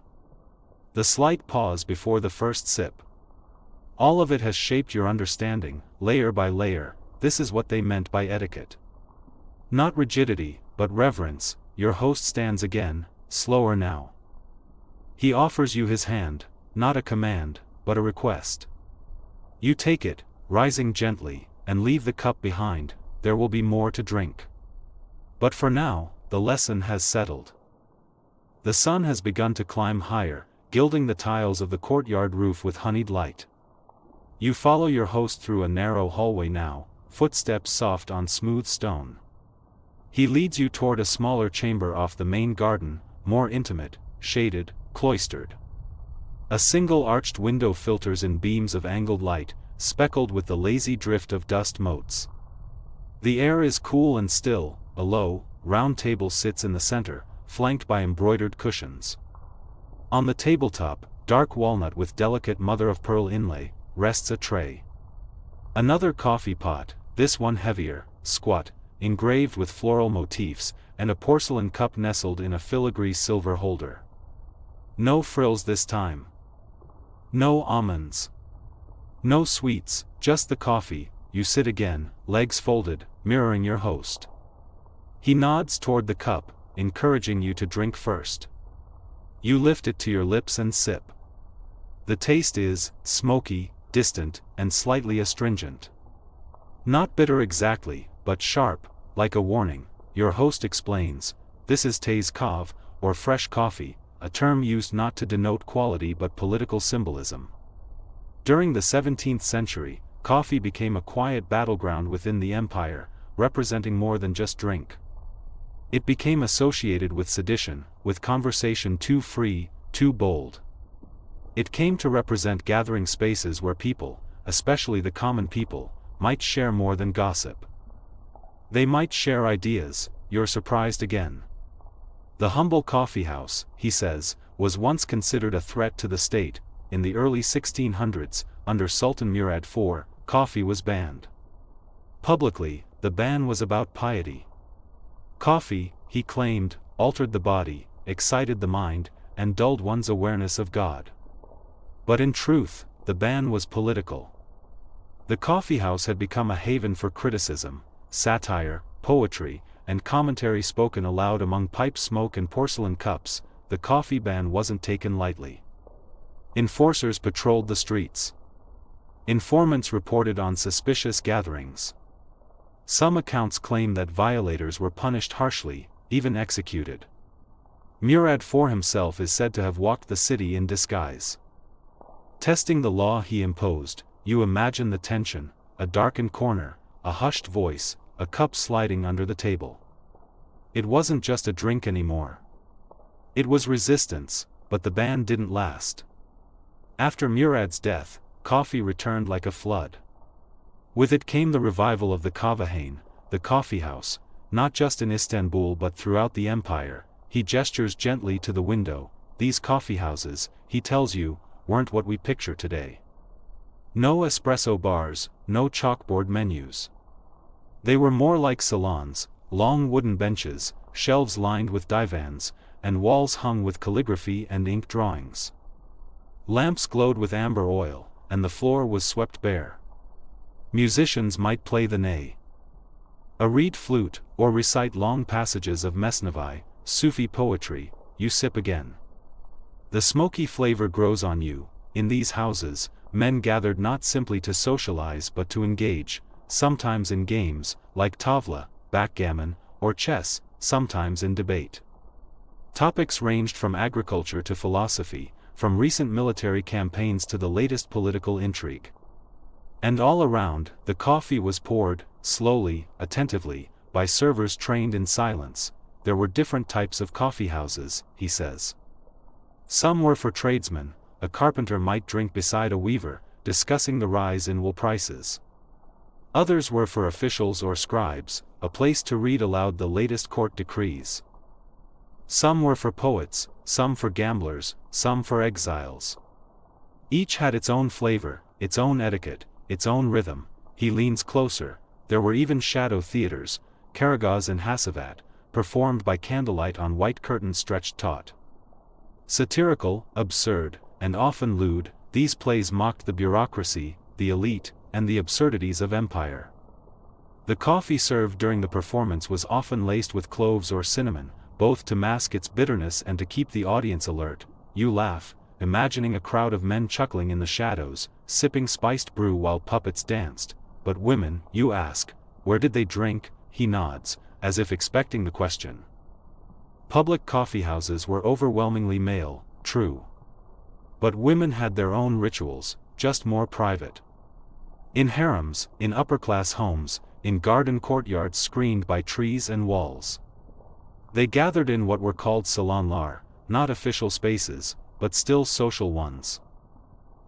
The slight pause before the first sip. All of it has shaped your understanding, layer by layer. This is what they meant by etiquette. Not rigidity, but reverence. Your host stands again, slower now. He offers you his hand, not a command, but a request. You take it, rising gently, and leave the cup behind. There will be more to drink. But for now, the lesson has settled. The sun has begun to climb higher, gilding the tiles of the courtyard roof with honeyed light. You follow your host through a narrow hallway now, footsteps soft on smooth stone. He leads you toward a smaller chamber off the main garden, more intimate, shaded, cloistered. A single arched window filters in beams of angled light, speckled with the lazy drift of dust motes. The air is cool and still. A low, round table sits in the center, flanked by embroidered cushions. On the tabletop, dark walnut with delicate mother-of-pearl inlay, rests a tray. Another coffee pot, this one heavier, squat, engraved with floral motifs, and a porcelain cup nestled in a filigree silver holder. No frills this time. No almonds. No sweets, just the coffee. You sit again, legs folded, mirroring your host. He nods toward the cup, encouraging you to drink first. You lift it to your lips and sip. The taste is smoky, distant, and slightly astringent. Not bitter exactly, but sharp, like a warning. Your host explains, this is taze kav, or fresh coffee, a term used not to denote quality but political symbolism. During the 17th century, coffee became a quiet battleground within the empire, representing more than just drink. It became associated with sedition, with conversation too free, too bold. It came to represent gathering spaces where people, especially the common people, might share more than gossip. They might share ideas. You're surprised again. The humble coffeehouse, he says, was once considered a threat to the state. In the early 1600s, under Sultan Murad IV, coffee was banned. Publicly, the ban was about piety. Coffee, he claimed, altered the body, excited the mind, and dulled one's awareness of God. But in truth, the ban was political. The coffeehouse had become a haven for criticism, satire, poetry, and commentary spoken aloud among pipe smoke and porcelain cups. The coffee ban wasn't taken lightly. Enforcers patrolled the streets. Informants reported on suspicious gatherings. Some accounts claim that violators were punished harshly, even executed. Murad IV himself is said to have walked the city in disguise. Testing the law he imposed, you imagine the tension, a darkened corner, a hushed voice, a cup sliding under the table. It wasn't just a drink anymore. It was resistance, but the ban didn't last. After Murad's death, coffee returned like a flood. With it came the revival of the kahvehane, the coffeehouse, not just in Istanbul but throughout the empire. He gestures gently to the window. These coffeehouses, he tells you, weren't what we picture today. No espresso bars, no chalkboard menus. They were more like salons, long wooden benches, shelves lined with divans, and walls hung with calligraphy and ink drawings. Lamps glowed with amber oil, and the floor was swept bare. Musicians might play the ney, a reed flute, or recite long passages of Mesnevi, Sufi poetry. You sip again. The smoky flavor grows on you. In these houses, men gathered not simply to socialize but to engage, sometimes in games, like tavla, backgammon, or chess, sometimes in debate. Topics ranged from agriculture to philosophy, from recent military campaigns to the latest political intrigue. And all around, the coffee was poured, slowly, attentively, by servers trained in silence. There were different types of coffeehouses, he says. Some were for tradesmen. A carpenter might drink beside a weaver, discussing the rise in wool prices. Others were for officials or scribes, a place to read aloud the latest court decrees. Some were for poets, some for gamblers, some for exiles. Each had its own flavor, its own etiquette, its own rhythm. He leans closer. There were even shadow theaters, Karagaz and Hasavat, performed by candlelight on white curtains stretched taut. Satirical, absurd, and often lewd, these plays mocked the bureaucracy, the elite, and the absurdities of empire. The coffee served during the performance was often laced with cloves or cinnamon, both to mask its bitterness and to keep the audience alert. You laugh, imagining a crowd of men chuckling in the shadows, sipping spiced brew while puppets danced. But women, you ask, where did they drink? He nods, as if expecting the question. Public coffeehouses were overwhelmingly male, true. But women had their own rituals, just more private. In harems, in upper-class homes, in garden courtyards screened by trees and walls. They gathered in what were called salon-lar, not official spaces, but still social ones.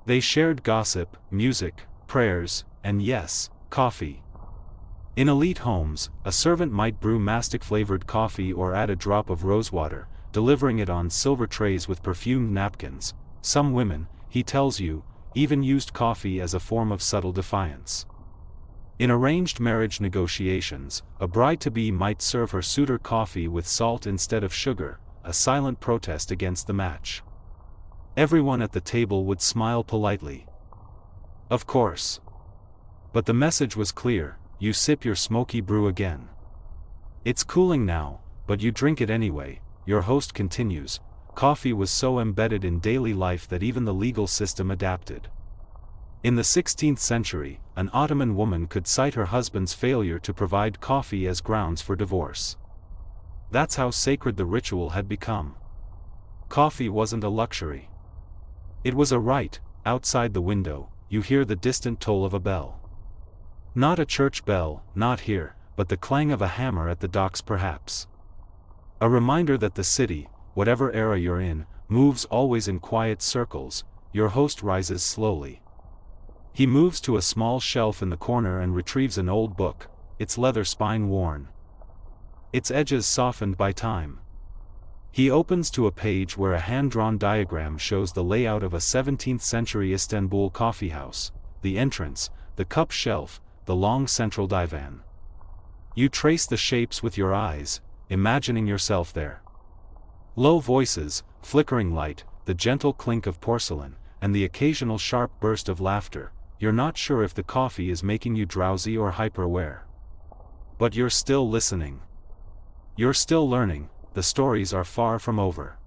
They shared gossip, music, prayers, and yes, coffee. In elite homes, a servant might brew mastic-flavored coffee or add a drop of rosewater, delivering it on silver trays with perfumed napkins. Some women, he tells you, even used coffee as a form of subtle defiance. In arranged marriage negotiations, a bride-to-be might serve her suitor coffee with salt instead of sugar, a silent protest against the match. Everyone at the table would smile politely. Of course. But the message was clear: you sip your smoky brew again. It's cooling now, but you drink it anyway, your host continues. Coffee was so embedded in daily life that even the legal system adapted. In the 16th century, an Ottoman woman could cite her husband's failure to provide coffee as grounds for divorce. That's how sacred the ritual had become. Coffee wasn't a luxury. It was a right. Outside the window, you hear the distant toll of a bell. Not a church bell, not here, but the clang of a hammer at the docks perhaps. A reminder that the city, whatever era you're in, moves always in quiet circles. Your host rises slowly. He moves to a small shelf in the corner and retrieves an old book, its leather spine worn, its edges softened by time. He opens to a page where a hand-drawn diagram shows the layout of a 17th-century Istanbul coffeehouse, the entrance, the cup shelf, the long central divan. You trace the shapes with your eyes, imagining yourself there. Low voices, flickering light, the gentle clink of porcelain, and the occasional sharp burst of laughter. You're not sure if the coffee is making you drowsy or hyper-aware. But you're still listening. You're still learning. The stories are far from over.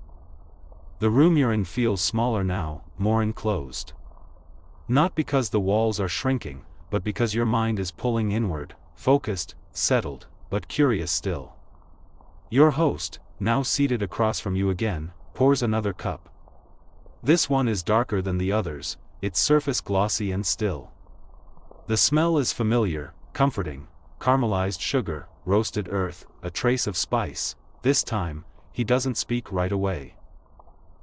The room you're in feels smaller now, more enclosed. Not because the walls are shrinking, but because your mind is pulling inward, focused, settled, but curious still. Your host, now seated across from you again, pours another cup. This one is darker than the others, its surface glossy and still. The smell is familiar, comforting: caramelized sugar, roasted earth, a trace of spice. This time, he doesn't speak right away.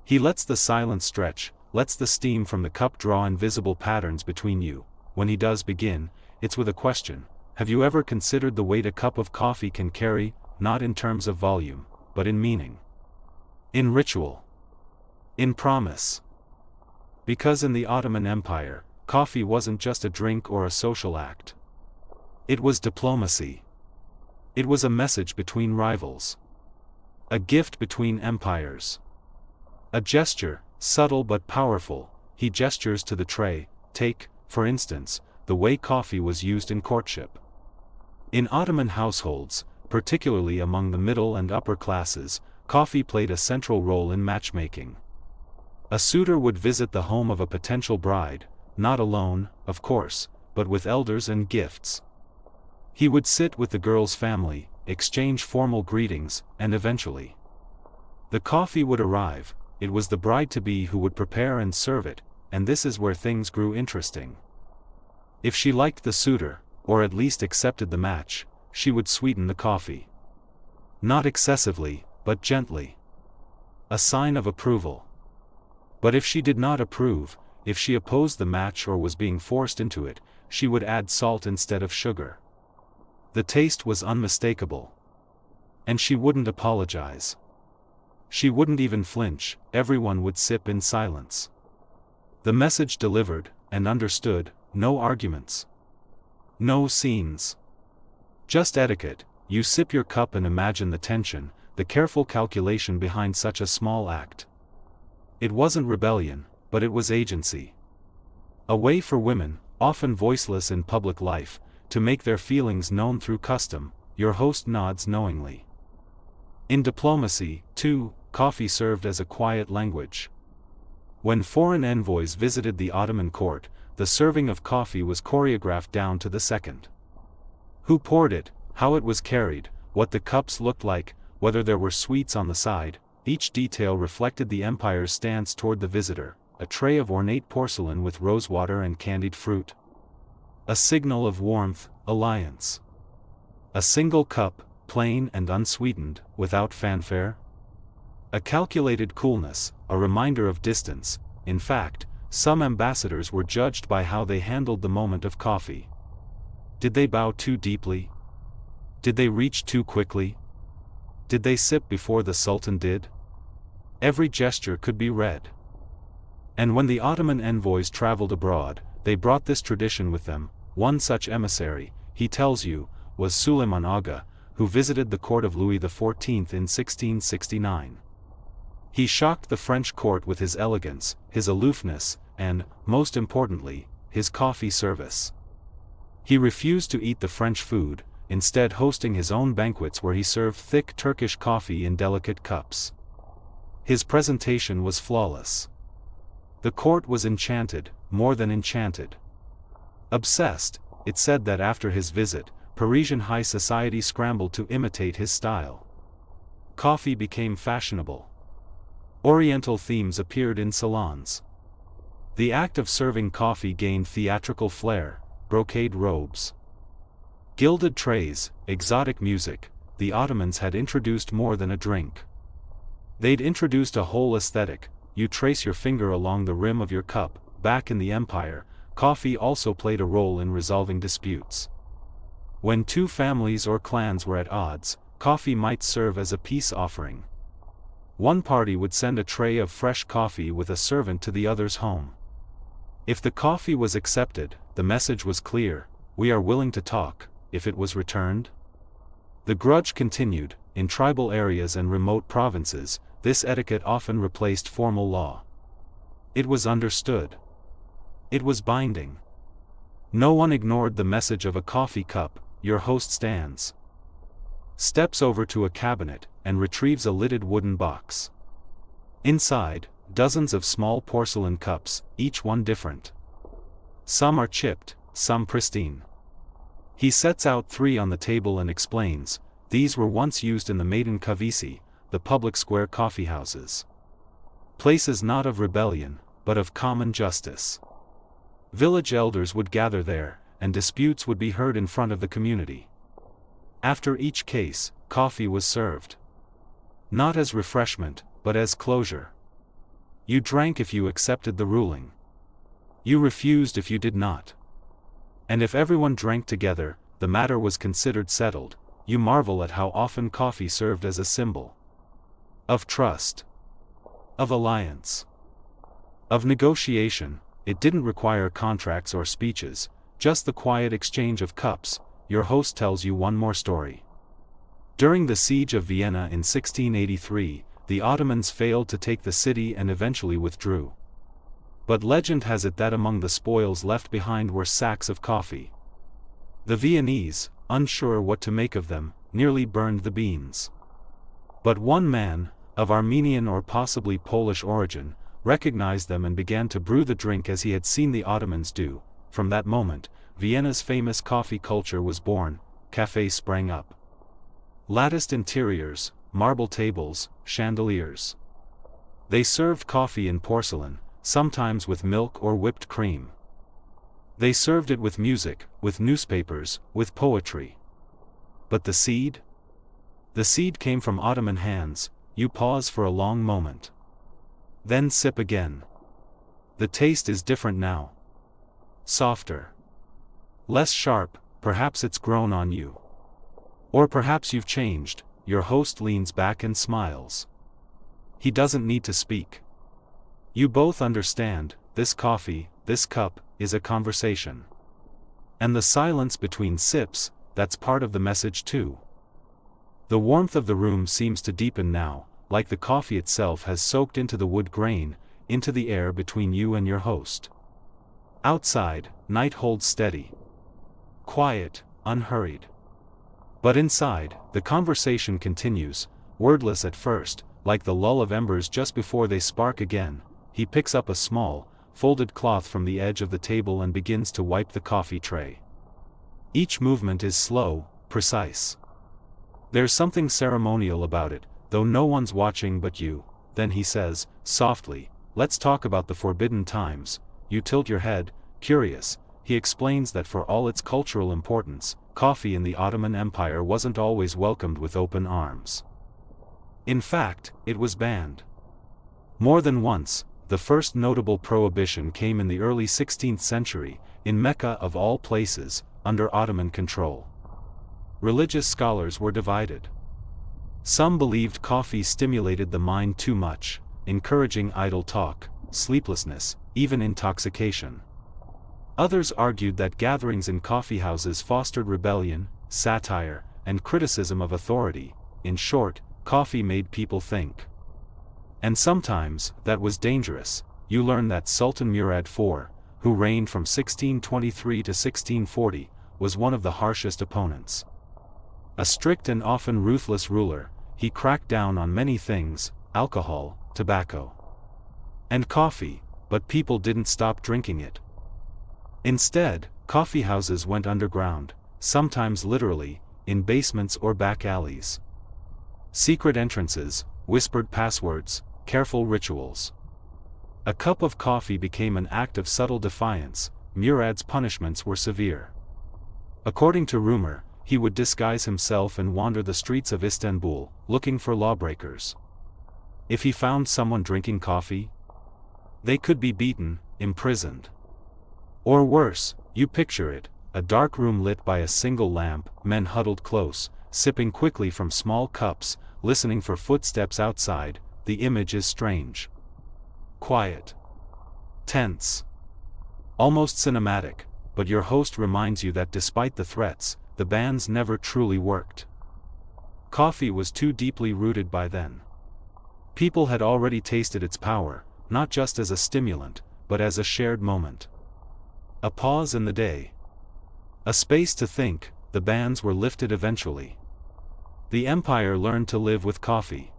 He lets the silence stretch, lets the steam from the cup draw invisible patterns between you. When he does begin, it's with a question: have you ever considered the weight a cup of coffee can carry, not in terms of volume, but in meaning? In ritual. In promise. Because in the Ottoman Empire, coffee wasn't just a drink or a social act. It was diplomacy. It was a message between rivals. A gift between empires. A gesture, subtle but powerful. He gestures to the tray. Take, for instance, the way coffee was used in courtship. In Ottoman households, particularly among the middle and upper classes, coffee played a central role in matchmaking. A suitor would visit the home of a potential bride, not alone, of course, but with elders and gifts. He would sit with the girl's family, exchange formal greetings, and eventually, the coffee would arrive. It was the bride-to-be who would prepare and serve it, and this is where things grew interesting. If she liked the suitor, or at least accepted the match, she would sweeten the coffee. Not excessively, but gently. A sign of approval. But if she did not approve, if she opposed the match or was being forced into it, she would add salt instead of sugar. The taste was unmistakable. And she wouldn't apologize. She wouldn't even flinch. Everyone would sip in silence. The message delivered, and understood. No arguments. No scenes. Just etiquette. You sip your cup and imagine the tension, the careful calculation behind such a small act. It wasn't rebellion, but it was agency. A way for women, often voiceless in public life, to make their feelings known through custom. Your host nods knowingly. In diplomacy, too, coffee served as a quiet language. When foreign envoys visited the Ottoman court, the serving of coffee was choreographed down to the second. Who poured it, how it was carried, what the cups looked like, whether there were sweets on the side, each detail reflected the empire's stance toward the visitor. A tray of ornate porcelain with rosewater and candied fruit. A signal of warmth, alliance. A single cup, plain and unsweetened, without fanfare? A calculated coolness, a reminder of distance. In fact, some ambassadors were judged by how they handled the moment of coffee. Did they bow too deeply? Did they reach too quickly? Did they sip before the Sultan did? Every gesture could be read. And when the Ottoman envoys traveled abroad, they brought this tradition with them. One such emissary, he tells you, was Suleiman Aga, who visited the court of Louis XIV in 1669. He shocked the French court with his elegance, his aloofness, and, most importantly, his coffee service. He refused to eat the French food, instead hosting his own banquets where he served thick Turkish coffee in delicate cups. His presentation was flawless. The court was enchanted, more than enchanted. Obsessed, it said that after his visit, Parisian high society scrambled to imitate his style. Coffee became fashionable. Oriental themes appeared in salons. The act of serving coffee gained theatrical flair, brocade robes, gilded trays, exotic music. The Ottomans had introduced more than a drink. They'd introduced a whole aesthetic. You trace your finger along the rim of your cup. Back in the empire, coffee also played a role in resolving disputes. When two families or clans were at odds, coffee might serve as a peace offering. One party would send a tray of fresh coffee with a servant to the other's home. If the coffee was accepted, the message was clear: we are willing to talk. If it was returned, the grudge continued. In tribal areas and remote provinces, this etiquette often replaced formal law. It was understood. It was binding. No one ignored the message of a coffee cup. Your host stands, steps over to a cabinet, and retrieves a lidded wooden box. Inside, dozens of small porcelain cups, each one different. Some are chipped, some pristine. He sets out 3 on the table and explains, these were once used in the Maiden Kavisi, the public square coffeehouses. Places not of rebellion, but of common justice. Village elders would gather there, and disputes would be heard in front of the community. After each case, coffee was served. Not as refreshment, but as closure. You drank if you accepted the ruling. You refused if you did not. And if everyone drank together, the matter was considered settled. You marvel at how often coffee served as a symbol of trust, of alliance, of negotiation. It didn't require contracts or speeches, just the quiet exchange of cups. Your host tells you one more story. During the siege of Vienna in 1683, the Ottomans failed to take the city and eventually withdrew. But legend has it that among the spoils left behind were sacks of coffee. The Viennese, unsure what to make of them, nearly burned the beans. But one man, of Armenian or possibly Polish origin, recognized them and began to brew the drink as he had seen the Ottomans do. From that moment, Vienna's famous coffee culture was born. Cafes sprang up. Latticed interiors, marble tables, chandeliers. They served coffee in porcelain, sometimes with milk or whipped cream. They served it with music, with newspapers, with poetry. But the seed? The seed came from Ottoman hands. You pause for a long moment. Then sip again. The taste is different now. Softer. Less sharp. Perhaps it's grown on you. Or perhaps you've changed. Your host leans back and smiles. He doesn't need to speak. You both understand, this coffee, this cup, is a conversation. And the silence between sips, that's part of the message too. The warmth of the room seems to deepen now, like the coffee itself has soaked into the wood grain, into the air between you and your host. Outside, night holds steady. Quiet, unhurried. But inside, the conversation continues, wordless at first, like the lull of embers just before they spark again. He picks up a small, folded cloth from the edge of the table and begins to wipe the coffee tray. Each movement is slow, precise. There's something ceremonial about it, though no one's watching but you. Then he says, softly, let's talk about the forbidden times. You tilt your head, curious. He explains that for all its cultural importance, coffee in the Ottoman Empire wasn't always welcomed with open arms. In fact, it was banned. More than once, the first notable prohibition came in the early 16th century, in Mecca of all places, under Ottoman control. Religious scholars were divided. Some believed coffee stimulated the mind too much, encouraging idle talk, sleeplessness, even intoxication. Others argued that gatherings in coffeehouses fostered rebellion, satire, and criticism of authority. In short, coffee made people think. And sometimes, that was dangerous. You learn that Sultan Murad IV, who reigned from 1623 to 1640, was one of the harshest opponents. A strict and often ruthless ruler, he cracked down on many things: alcohol, tobacco, and coffee, but people didn't stop drinking it. Instead, coffeehouses went underground, sometimes literally, in basements or back alleys. Secret entrances, whispered passwords, careful rituals. A cup of coffee became an act of subtle defiance. Murad's punishments were severe. According to rumor, he would disguise himself and wander the streets of Istanbul, looking for lawbreakers. If he found someone drinking coffee, they could be beaten, imprisoned. Or worse, you picture it, a dark room lit by a single lamp, men huddled close, sipping quickly from small cups, listening for footsteps outside. The image is strange. Quiet. Tense. Almost cinematic, but your host reminds you that despite the threats, the bans never truly worked. Coffee was too deeply rooted by then. People had already tasted its power, not just as a stimulant, but as a shared moment. A pause in the day. A space to think. The bans were lifted eventually. The empire learned to live with coffee,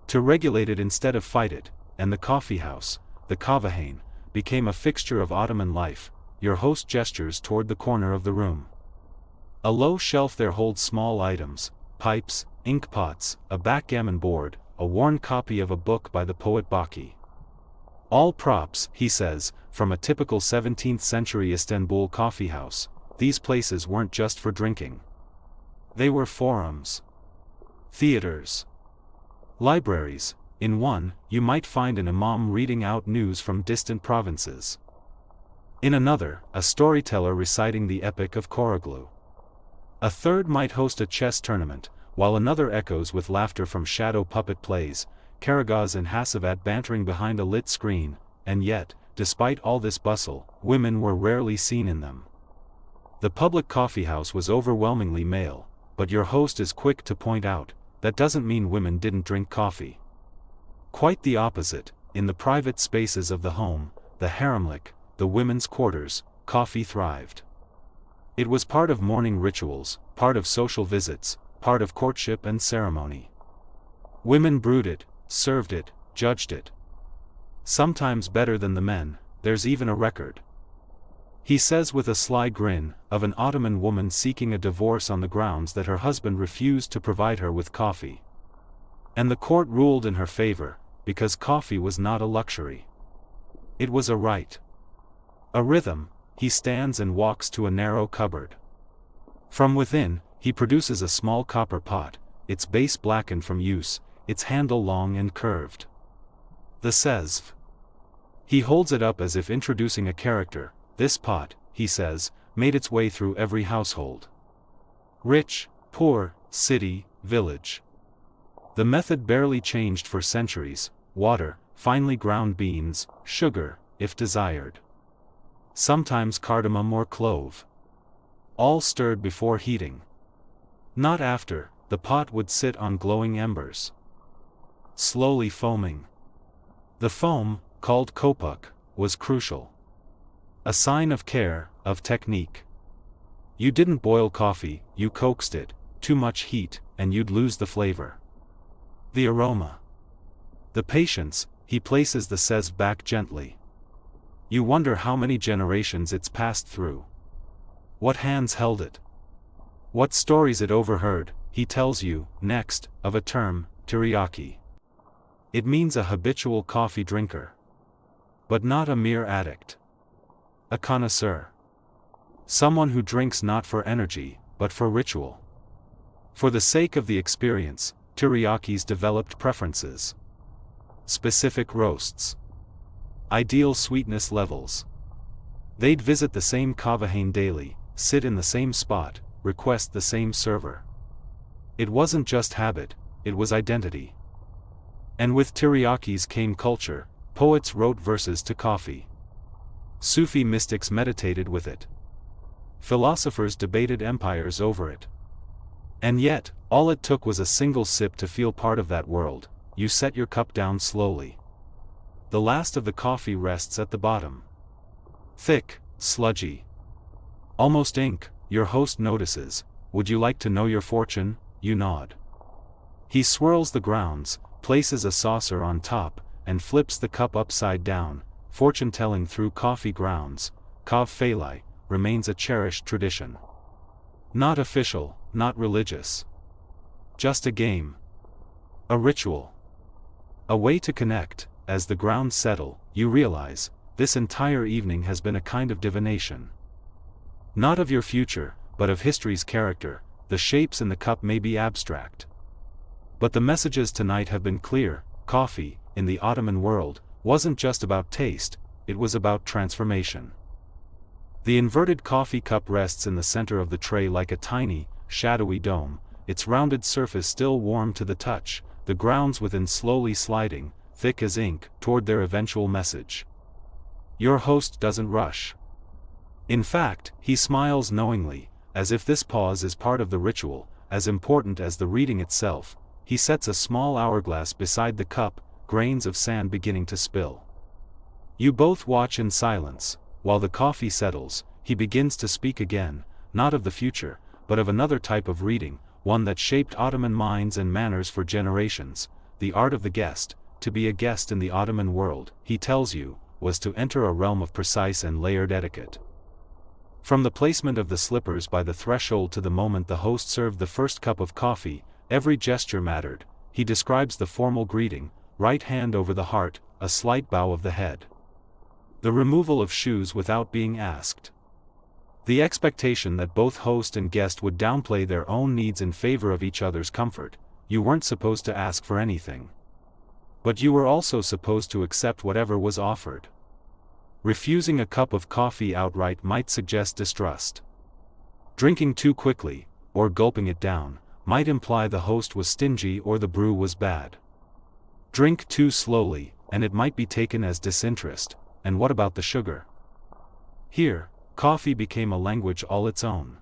to regulate it instead of fight it, and the coffeehouse, the kavahane, became a fixture of Ottoman life. Your host gestures toward the corner of the room. A low shelf there holds small items: pipes, ink pots, a backgammon board, a worn copy of a book by the poet Baki. All props, he says, from a typical 17th century Istanbul coffeehouse. These places weren't just for drinking. They were forums, theaters, libraries. In one, you might find an imam reading out news from distant provinces. In another, a storyteller reciting the Epic of Koroglu. A third might host a chess tournament, while another echoes with laughter from shadow puppet plays, Karagaz and Hasavat bantering behind a lit screen. And yet, despite all this bustle, women were rarely seen in them. The public coffeehouse was overwhelmingly male, but your host is quick to point out, that doesn't mean women didn't drink coffee. Quite the opposite. In the private spaces of the home, the haremlik, the women's quarters, coffee thrived. It was part of morning rituals, part of social visits, part of courtship and ceremony. Women brewed it, served it, judged it. Sometimes better than the men. There's even a record, he says with a sly grin, of an Ottoman woman seeking a divorce on the grounds that her husband refused to provide her with coffee. And the court ruled in her favor, because coffee was not a luxury. It was a right. A rhythm. He stands and walks to a narrow cupboard. From within, he produces a small copper pot, its base blackened from use, its handle long and curved. The sezv. He holds it up as if introducing a character. This pot, he says, made its way through every household. Rich, poor, city, village. The method barely changed for centuries: water, finely ground beans, sugar, if desired. Sometimes cardamom or clove. All stirred before heating. Not after. The pot would sit on glowing embers, slowly foaming. The foam, called kopuk, was crucial. A sign of care, of technique. You didn't boil coffee, you coaxed it. Too much heat, and you'd lose the flavor. The aroma. The patience. He places the sezv back gently. You wonder how many generations it's passed through. What hands held it. What stories it overheard. He tells you, next, of a term, tiryaki. It means a habitual coffee drinker. But not a mere addict. A connoisseur. Someone who drinks not for energy, but for ritual. For the sake of the experience, Tiriakis developed preferences. Specific roasts. Ideal sweetness levels. They'd visit the same kavahain daily, sit in the same spot, request the same server. It wasn't just habit, it was identity. And with Tiriakis came culture. Poets wrote verses to coffee. Sufi mystics meditated with it. Philosophers debated empires over it. And yet, all it took was a single sip to feel part of that world. You set your cup down slowly. The last of the coffee rests at the bottom. Thick, sludgy. Almost ink. Your host notices. Would you like to know your fortune? You nod. He swirls the grounds, places a saucer on top, and flips the cup upside down. Fortune-telling through coffee grounds, Kav Phalai, remains a cherished tradition. Not official, not religious. Just a game. A ritual. A way to connect. As the grounds settle, you realize, this entire evening has been a kind of divination. Not of your future, but of history's character. The shapes in the cup may be abstract. But the messages tonight have been clear. Coffee, in the Ottoman world, wasn't just about taste, it was about transformation. The inverted coffee cup rests in the center of the tray like a tiny, shadowy dome, its rounded surface still warm to the touch, the grounds within slowly sliding, thick as ink, toward their eventual message. Your host doesn't rush. In fact, he smiles knowingly, as if this pause is part of the ritual, as important as the reading itself. He sets a small hourglass beside the cup, grains of sand beginning to spill. You both watch in silence. While the coffee settles, he begins to speak again, not of the future, but of another type of reading, one that shaped Ottoman minds and manners for generations. The art of the guest. To be a guest in the Ottoman world, he tells you, was to enter a realm of precise and layered etiquette. From the placement of the slippers by the threshold to the moment the host served the first cup of coffee, every gesture mattered. He describes the formal greeting, right hand over the heart, a slight bow of the head. The removal of shoes without being asked. The expectation that both host and guest would downplay their own needs in favor of each other's comfort. You weren't supposed to ask for anything. But you were also supposed to accept whatever was offered. Refusing a cup of coffee outright might suggest distrust. Drinking too quickly, or gulping it down, might imply the host was stingy or the brew was bad. Drink too slowly, and it might be taken as disinterest. And what about the sugar? Here, coffee became a language all its own.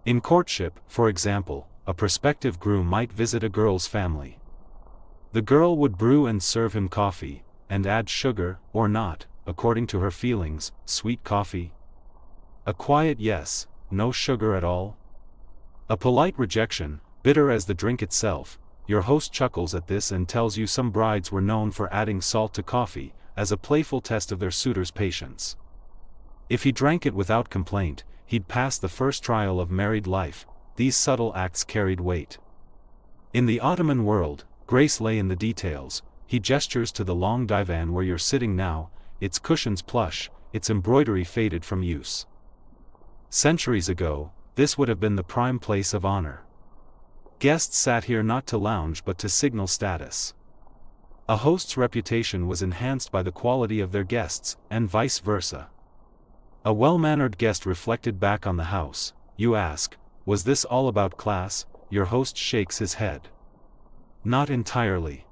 In courtship, for example, a prospective groom might visit a girl's family. The girl would brew and serve him coffee, and add sugar, or not, according to her feelings. Sweet coffee? A quiet yes, no sugar at all? A polite rejection, bitter as the drink itself. Your host chuckles at this and tells you some brides were known for adding salt to coffee, as a playful test of their suitor's patience. If he drank it without complaint, he'd pass the first trial of married life. These subtle acts carried weight. In the Ottoman world, grace lay in the details. He gestures to the long divan where you're sitting now, its cushions plush, its embroidery faded from use. Centuries ago, this would have been the prime place of honor. Guests sat here not to lounge but to signal status. A host's reputation was enhanced by the quality of their guests, and vice versa. A well-mannered guest reflected back on the house. You ask, was this all about class? Your host shakes his head. Not entirely.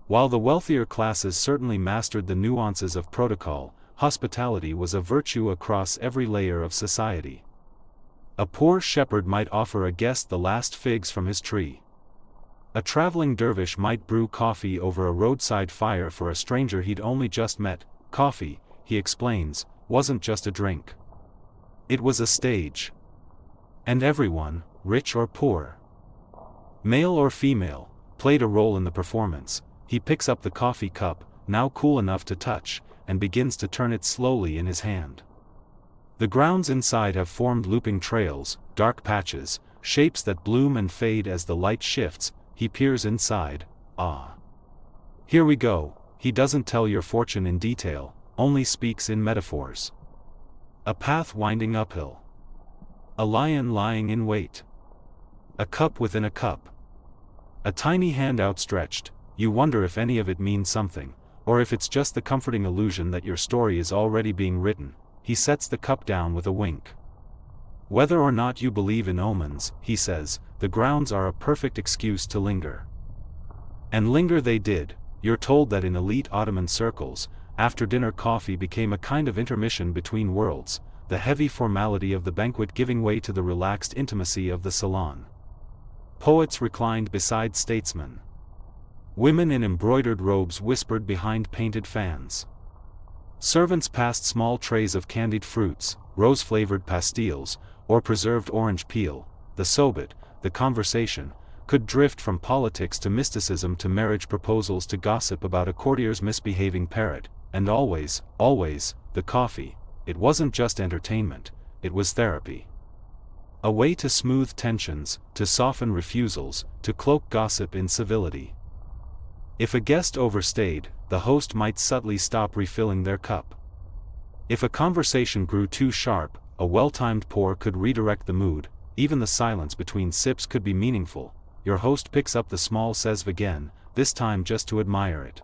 While the wealthier classes certainly mastered the nuances of protocol, hospitality was a virtue across every layer of society. A poor shepherd might offer a guest the last figs from his tree. A traveling dervish might brew coffee over a roadside fire for a stranger he'd only just met. Coffee, he explains, wasn't just a drink. It was a stage. And everyone, rich or poor, male or female, played a role in the performance. He picks up the coffee cup, now cool enough to touch, and begins to turn it slowly in his hand. The grounds inside have formed looping trails, dark patches, shapes that bloom and fade as the light shifts. He peers inside. Ah. Here we go. He doesn't tell your fortune in detail, only speaks in metaphors. A path winding uphill. A lion lying in wait. A cup within a cup. A tiny hand outstretched, you wonder if any of it means something, or if it's just the comforting illusion that your story is already being written. He sets the cup down with a wink. Whether or not you believe in omens, he says, the grounds are a perfect excuse to linger. And linger they did. You're told that in elite Ottoman circles, after-dinner coffee became a kind of intermission between worlds, the heavy formality of the banquet giving way to the relaxed intimacy of the salon. Poets reclined beside statesmen. Women in embroidered robes whispered behind painted fans. Servants passed small trays of candied fruits, rose-flavored pastilles, or preserved orange peel. The sohbet, the conversation, could drift from politics to mysticism to marriage proposals to gossip about a courtier's misbehaving parrot, and always, the coffee. It wasn't just entertainment, it was therapy. A way to smooth tensions, to soften refusals, to cloak gossip in civility. If a guest overstayed, the host might subtly stop refilling their cup. If a conversation grew too sharp, a well-timed pour could redirect the mood. Even the silence between sips could be meaningful. Your host picks up the small sezv again, this time just to admire it.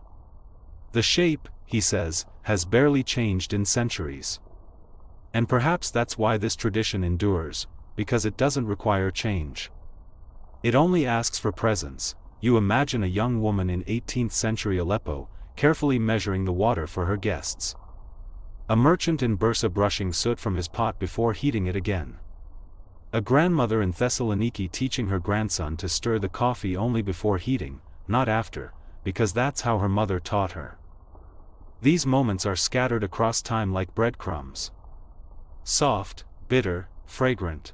The shape, he says, has barely changed in centuries. And perhaps that's why this tradition endures, because it doesn't require change. It only asks for presence. You imagine a young woman in 18th century Aleppo, carefully measuring the water for her guests. A merchant in Bursa brushing soot from his pot before heating it again. A grandmother in Thessaloniki teaching her grandson to stir the coffee only before heating, not after, because that's how her mother taught her. These moments are scattered across time like breadcrumbs. Soft, bitter, fragrant.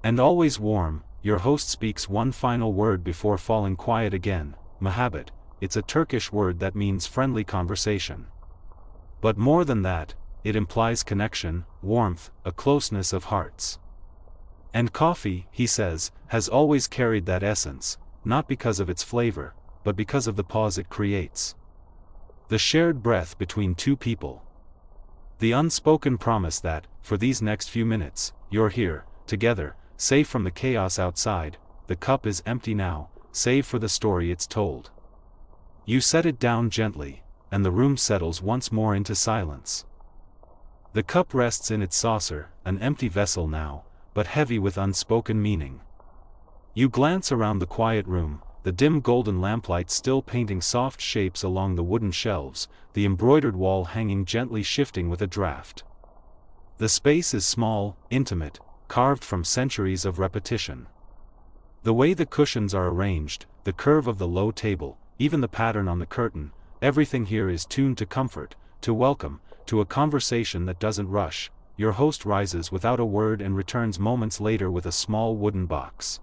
And always warm. Your host speaks one final word before falling quiet again, muhabbet. It's a Turkish word that means friendly conversation. But more than that, it implies connection, warmth, a closeness of hearts. And coffee, he says, has always carried that essence, not because of its flavor, but because of the pause it creates. The shared breath between two people. The unspoken promise that, for these next few minutes, you're here, together, safe from the chaos outside. The cup is empty now, save for the story it's told. You set it down gently, and the room settles once more into silence. The cup rests in its saucer, an empty vessel now, but heavy with unspoken meaning. You glance around the quiet room, the dim golden lamplight still painting soft shapes along the wooden shelves, the embroidered wall hanging gently shifting with a draft. The space is small, intimate, carved from centuries of repetition. The way the cushions are arranged, the curve of the low table, even the pattern on the curtain, everything here is tuned to comfort, to welcome, to a conversation that doesn't rush. Your host rises without a word and returns moments later with a small wooden box.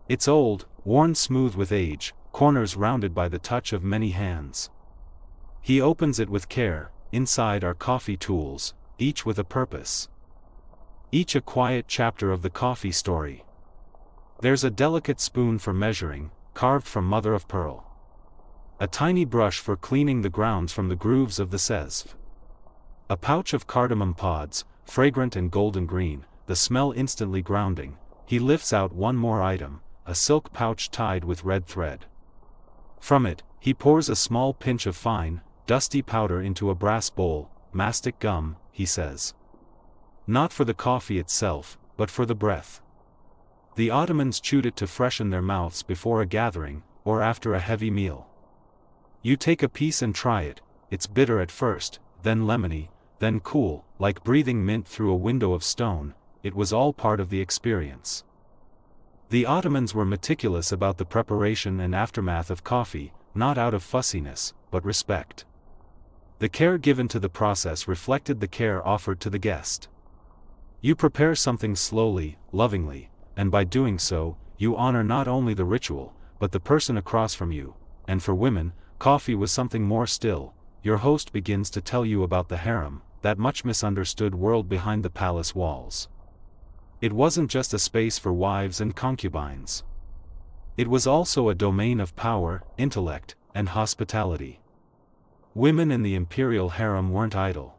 It's old, worn smooth with age, corners rounded by the touch of many hands. He opens it with care. Inside are coffee tools, each with a purpose. Each a quiet chapter of the coffee story. There's a delicate spoon for measuring, carved from mother of pearl. A tiny brush for cleaning the grounds from the grooves of the sezv. A pouch of cardamom pods, fragrant and golden green, the smell instantly grounding. He lifts out one more item, a silk pouch tied with red thread. From it, he pours a small pinch of fine, dusty powder into a brass bowl. Mastic gum, he says. Not for the coffee itself, but for the breath. The Ottomans chewed it to freshen their mouths before a gathering, or after a heavy meal. You take a piece and try it. It's bitter at first, then lemony, then cool, like breathing mint through a window of stone. It was all part of the experience. The Ottomans were meticulous about the preparation and aftermath of coffee, not out of fussiness, but respect. The care given to the process reflected the care offered to the guest. You prepare something slowly, lovingly, and by doing so, you honor not only the ritual, but the person across from you. And for women, coffee was something more still. Your host begins to tell you about the harem, that much misunderstood world behind the palace walls. It wasn't just a space for wives and concubines. It was also a domain of power, intellect, and hospitality. Women in the imperial harem weren't idle.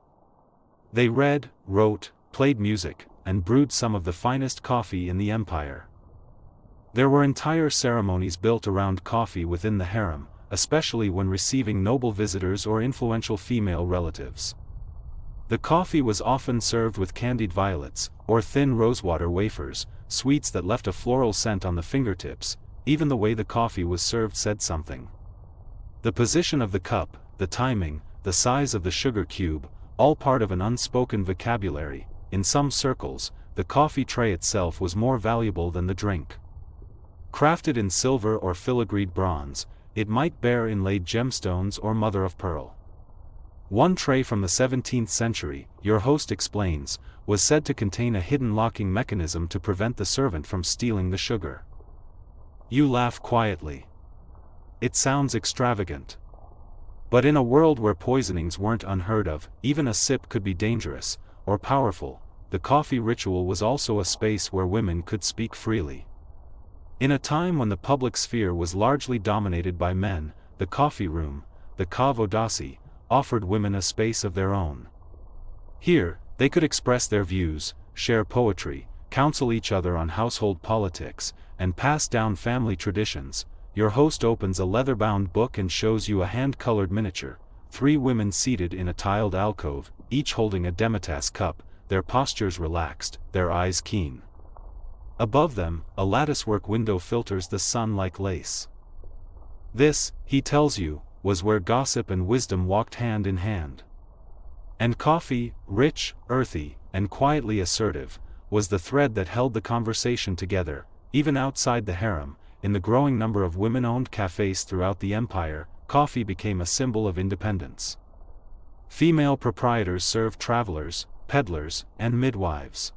They read, wrote, played music, and brewed some of the finest coffee in the empire. There were entire ceremonies built around coffee within the harem, especially when receiving noble visitors or influential female relatives. The coffee was often served with candied violets, or thin rosewater wafers, sweets that left a floral scent on the fingertips. Even the way the coffee was served said something. The position of the cup, the timing, the size of the sugar cube, all part of an unspoken vocabulary. In some circles, the coffee tray itself was more valuable than the drink. Crafted in silver or filigreed bronze, it might bear inlaid gemstones or mother of pearl. One tray from the 17th century, your host explains, was said to contain a hidden locking mechanism to prevent the servant from stealing the sugar. You laugh quietly. It sounds extravagant. But in a world where poisonings weren't unheard of, even a sip could be dangerous, or powerful. The coffee ritual was also a space where women could speak freely. In a time when the public sphere was largely dominated by men, the coffee room, the coffeehouses, offered women a space of their own. Here, they could express their views, share poetry, counsel each other on household politics, and pass down family traditions. Your host opens a leather-bound book and shows you a hand-colored miniature, 3 women seated in a tiled alcove, each holding a demitasse cup, their postures relaxed, their eyes keen. Above them, a latticework window filters the sun like lace. This, he tells you, was where gossip and wisdom walked hand in hand. And coffee, rich, earthy, and quietly assertive, was the thread that held the conversation together. Even outside the harem, in the growing number of women-owned cafes throughout the empire, coffee became a symbol of independence. Female proprietors served travelers, peddlers, and midwives.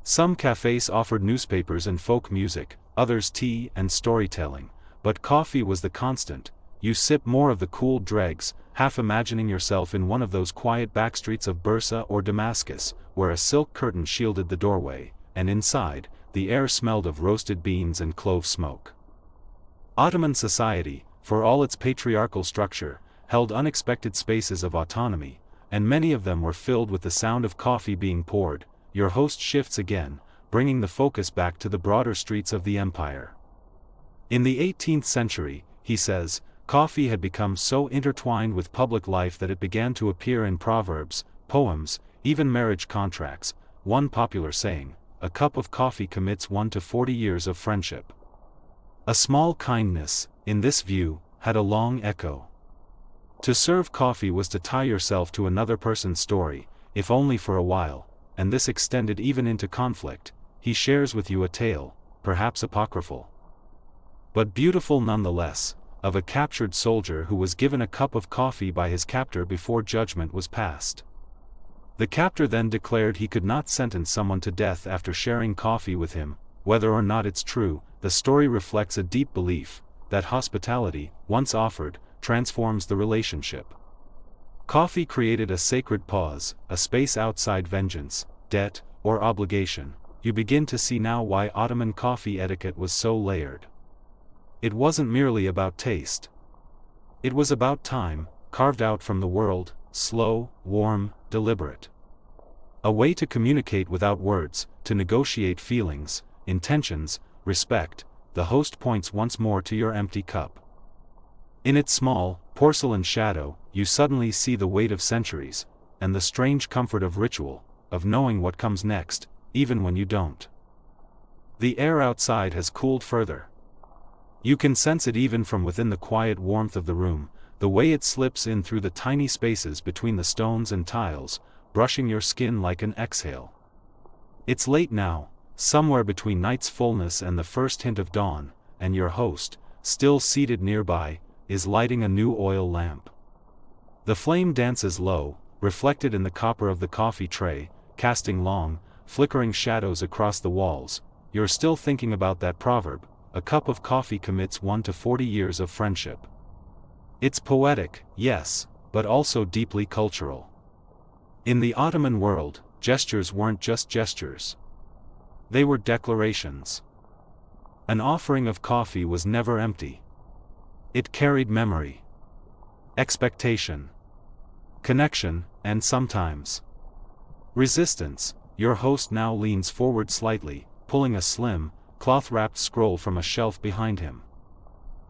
Some cafes offered newspapers and folk music, others tea and storytelling, but coffee was the constant. You sip more of the cool dregs, half imagining yourself in one of those quiet backstreets of Bursa or Damascus, where a silk curtain shielded the doorway, and inside, the air smelled of roasted beans and clove smoke. Ottoman society, for all its patriarchal structure, held unexpected spaces of autonomy, and many of them were filled with the sound of coffee being poured. Your host shifts again, bringing the focus back to the broader streets of the empire. In the 18th century, he says, coffee had become so intertwined with public life that it began to appear in proverbs, poems, even marriage contracts. One popular saying, "A cup of coffee commits one to 40 years of friendship." A small kindness, in this view, had a long echo. To serve coffee was to tie yourself to another person's story, if only for a while, and this extended even into conflict. He shares with you a tale, perhaps apocryphal, but beautiful nonetheless, of a captured soldier who was given a cup of coffee by his captor before judgment was passed. The captor then declared he could not sentence someone to death after sharing coffee with him. Whether or not it's true, the story reflects a deep belief that hospitality, once offered, transforms the relationship. Coffee created a sacred pause, a space outside vengeance, debt, or obligation. You begin to see now why Ottoman coffee etiquette was so layered. It wasn't merely about taste. It was about time, carved out from the world, slow, warm, deliberate. A way to communicate without words, to negotiate feelings, intentions, respect. The host points once more to your empty cup. In its small, porcelain shadow, you suddenly see the weight of centuries, and the strange comfort of ritual, of knowing what comes next, even when you don't. The air outside has cooled further. You can sense it even from within the quiet warmth of the room, the way it slips in through the tiny spaces between the stones and tiles, brushing your skin like an exhale. It's late now, somewhere between night's fullness and the first hint of dawn, and your host, still seated nearby, is lighting a new oil lamp. The flame dances low, reflected in the copper of the coffee tray, casting long, flickering shadows across the walls. You're still thinking about that proverb, "A cup of coffee commits 1 to 40 years of friendship." It's poetic, yes, but also deeply cultural. In the Ottoman world, gestures weren't just gestures. They were declarations. An offering of coffee was never empty. It carried memory, expectation, connection, and sometimes resistance. Your host now leans forward slightly, pulling a slim, cloth-wrapped scroll from a shelf behind him.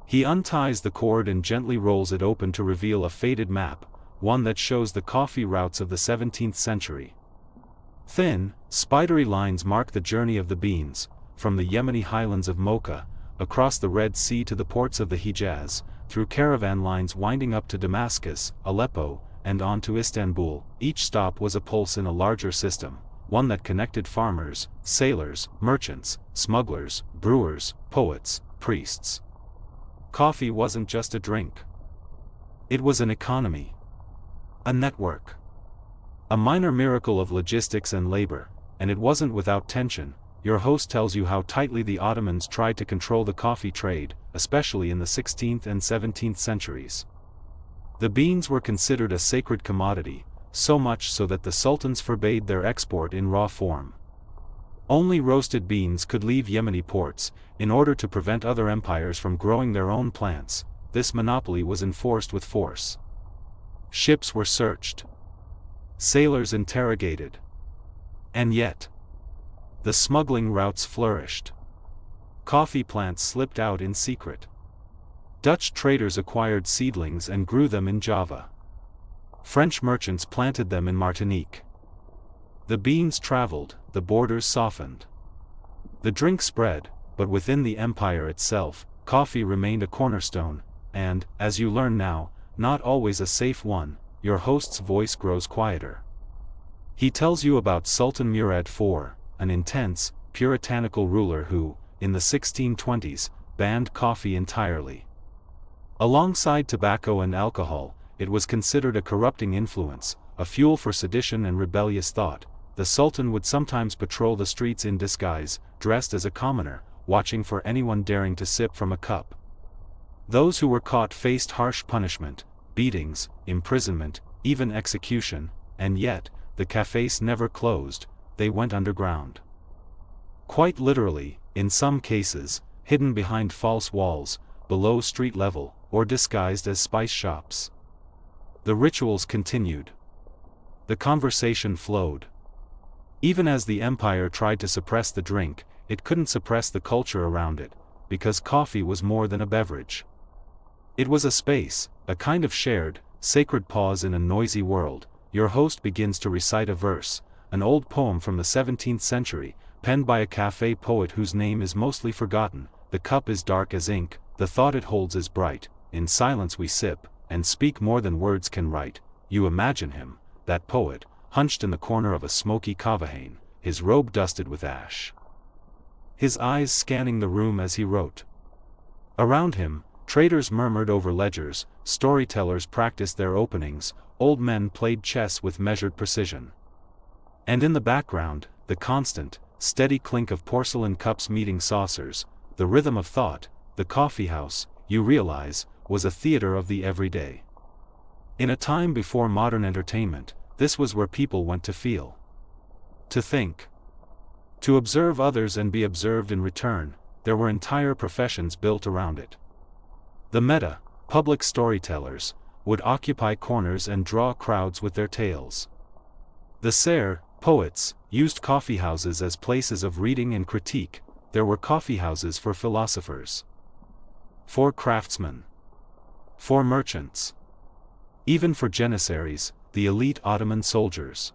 He unties the cord and gently rolls it open to reveal a faded map, one that shows the coffee routes of the 17th century. Thin, spidery lines mark the journey of the beans, from the Yemeni highlands of Mocha, across the Red Sea to the ports of the Hijaz, through caravan lines winding up to Damascus, Aleppo, and on to Istanbul. Each stop was a pulse in a larger system, one that connected farmers, sailors, merchants, smugglers, brewers, poets, priests. Coffee wasn't just a drink. It was an economy. A network. A minor miracle of logistics and labor, and it wasn't without tension. Your host tells you how tightly the Ottomans tried to control the coffee trade, especially in the 16th and 17th centuries. The beans were considered a sacred commodity, so much so that the sultans forbade their export in raw form. Only roasted beans could leave Yemeni ports, in order to prevent other empires from growing their own plants. This monopoly was enforced with force. Ships were searched. Sailors interrogated. And yet, the smuggling routes flourished. Coffee plants slipped out in secret. Dutch traders acquired seedlings and grew them in Java. French merchants planted them in Martinique. The beans traveled, the borders softened. The drink spread, but within the empire itself, coffee remained a cornerstone, and, as you learn now, not always a safe one. Your host's voice grows quieter. He tells you about Sultan Murad IV, an intense, puritanical ruler who, in the 1620s, banned coffee entirely. Alongside tobacco and alcohol, it was considered a corrupting influence, a fuel for sedition and rebellious thought. The Sultan would sometimes patrol the streets in disguise, dressed as a commoner, watching for anyone daring to sip from a cup. Those who were caught faced harsh punishment, beatings, imprisonment, even execution, and yet, the cafes never closed, they went underground. Quite literally, in some cases, hidden behind false walls, below street level, or disguised as spice shops. The rituals continued. The conversation flowed. Even as the empire tried to suppress the drink, it couldn't suppress the culture around it, because coffee was more than a beverage. It was a space, a kind of shared, sacred pause in a noisy world. Your host begins to recite a verse, an old poem from the 17th century, penned by a cafe poet whose name is mostly forgotten. The cup is dark as ink, the thought it holds is bright. In silence we sip, and speak more than words can write. You imagine him, that poet, hunched in the corner of a smoky kavahane, his robe dusted with ash. His eyes scanning the room as he wrote. Around him, traders murmured over ledgers, storytellers practiced their openings, old men played chess with measured precision. And in the background, the constant, steady clink of porcelain cups meeting saucers, the rhythm of thought. The coffeehouse, you realize, was a theater of the everyday. In a time before modern entertainment, this was where people went to feel. To think. To observe others and be observed in return. There were entire professions built around it. The meta, public storytellers, would occupy corners and draw crowds with their tales. The ser, poets, used coffeehouses as places of reading and critique. There were coffeehouses for philosophers. For craftsmen. For merchants. Even for janissaries, the elite Ottoman soldiers.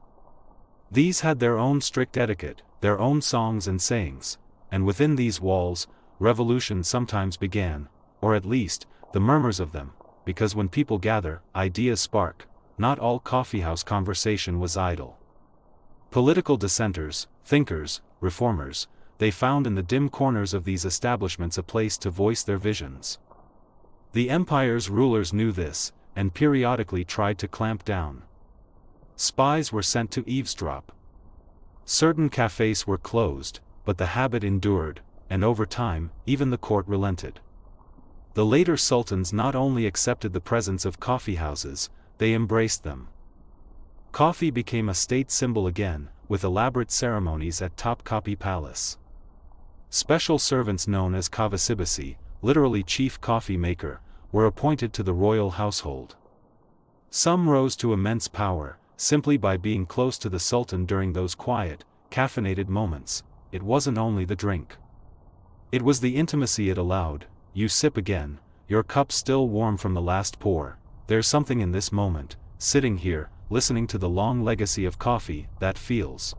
These had their own strict etiquette, their own songs and sayings, and within these walls, revolutions sometimes began, or at least, the murmurs of them, because when people gather, ideas spark. Not all coffeehouse conversation was idle. Political dissenters, thinkers, reformers, they found in the dim corners of these establishments a place to voice their visions. The empire's rulers knew this, and periodically tried to clamp down. Spies were sent to eavesdrop. Certain cafes were closed, but the habit endured, and over time, even the court relented. The later sultans not only accepted the presence of coffeehouses, they embraced them. Coffee became a state symbol again, with elaborate ceremonies at Topkapi Palace. Special servants known as kavasibasi, literally chief coffee maker, were appointed to the royal household. Some rose to immense power, simply by being close to the sultan during those quiet, caffeinated moments. It wasn't only the drink. It was the intimacy it allowed. You sip again, your cup still warm from the last pour. There's something in this moment, sitting here, listening to the long legacy of coffee, that feels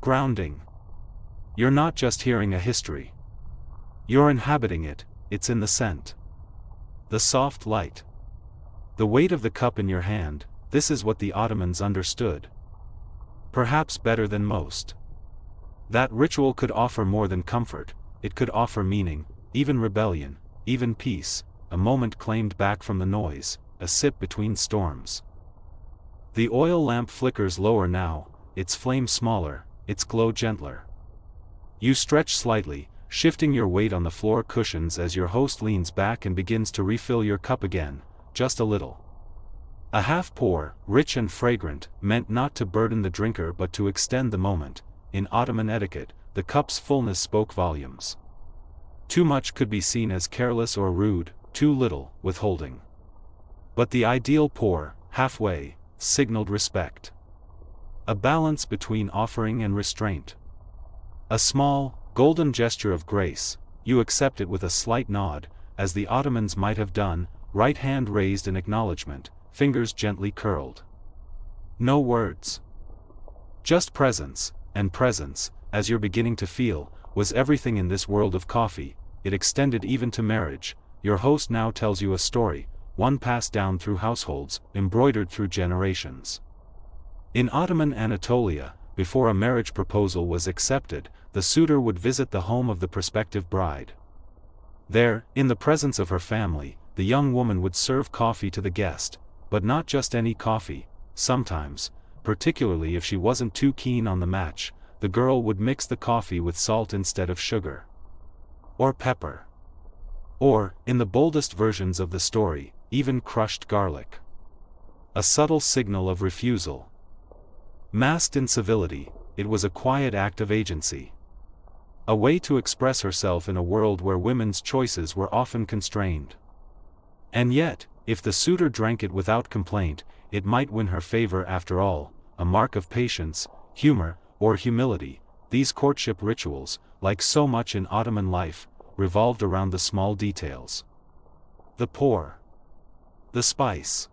grounding. You're not just hearing a history. You're inhabiting it. It's in the scent, the soft light, the weight of the cup in your hand. This is what the Ottomans understood, perhaps better than most. That ritual could offer more than comfort, it could offer meaning, even rebellion, even peace, a moment claimed back from the noise, a sip between storms. The oil lamp flickers lower now, its flame smaller, its glow gentler. You stretch slightly, shifting your weight on the floor cushions as your host leans back and begins to refill your cup again, just a little. A half pour, rich and fragrant, meant not to burden the drinker but to extend the moment. In Ottoman etiquette, the cup's fullness spoke volumes. Too much could be seen as careless or rude, too little, withholding. But the ideal pour, halfway, signaled respect. A balance between offering and restraint. A small, golden gesture of grace. You accept it with a slight nod, as the Ottomans might have done, right hand raised in acknowledgement, fingers gently curled. No words. Just presence, and presence, as you're beginning to feel, was everything in this world of coffee. It extended even to marriage. Your host now tells you a story, one passed down through households, embroidered through generations. In Ottoman Anatolia, before a marriage proposal was accepted, the suitor would visit the home of the prospective bride. There, in the presence of her family, the young woman would serve coffee to the guest, but not just any coffee. Sometimes, particularly if she wasn't too keen on the match, the girl would mix the coffee with salt instead of sugar. Or pepper. Or, in the boldest versions of the story, even crushed garlic. A subtle signal of refusal. Masked in civility, it was a quiet act of agency. A way to express herself in a world where women's choices were often constrained. And yet, if the suitor drank it without complaint, it might win her favor after all, a mark of patience, humor, or humility. These courtship rituals, like so much in Ottoman life, revolved around the small details. The pour. The spice.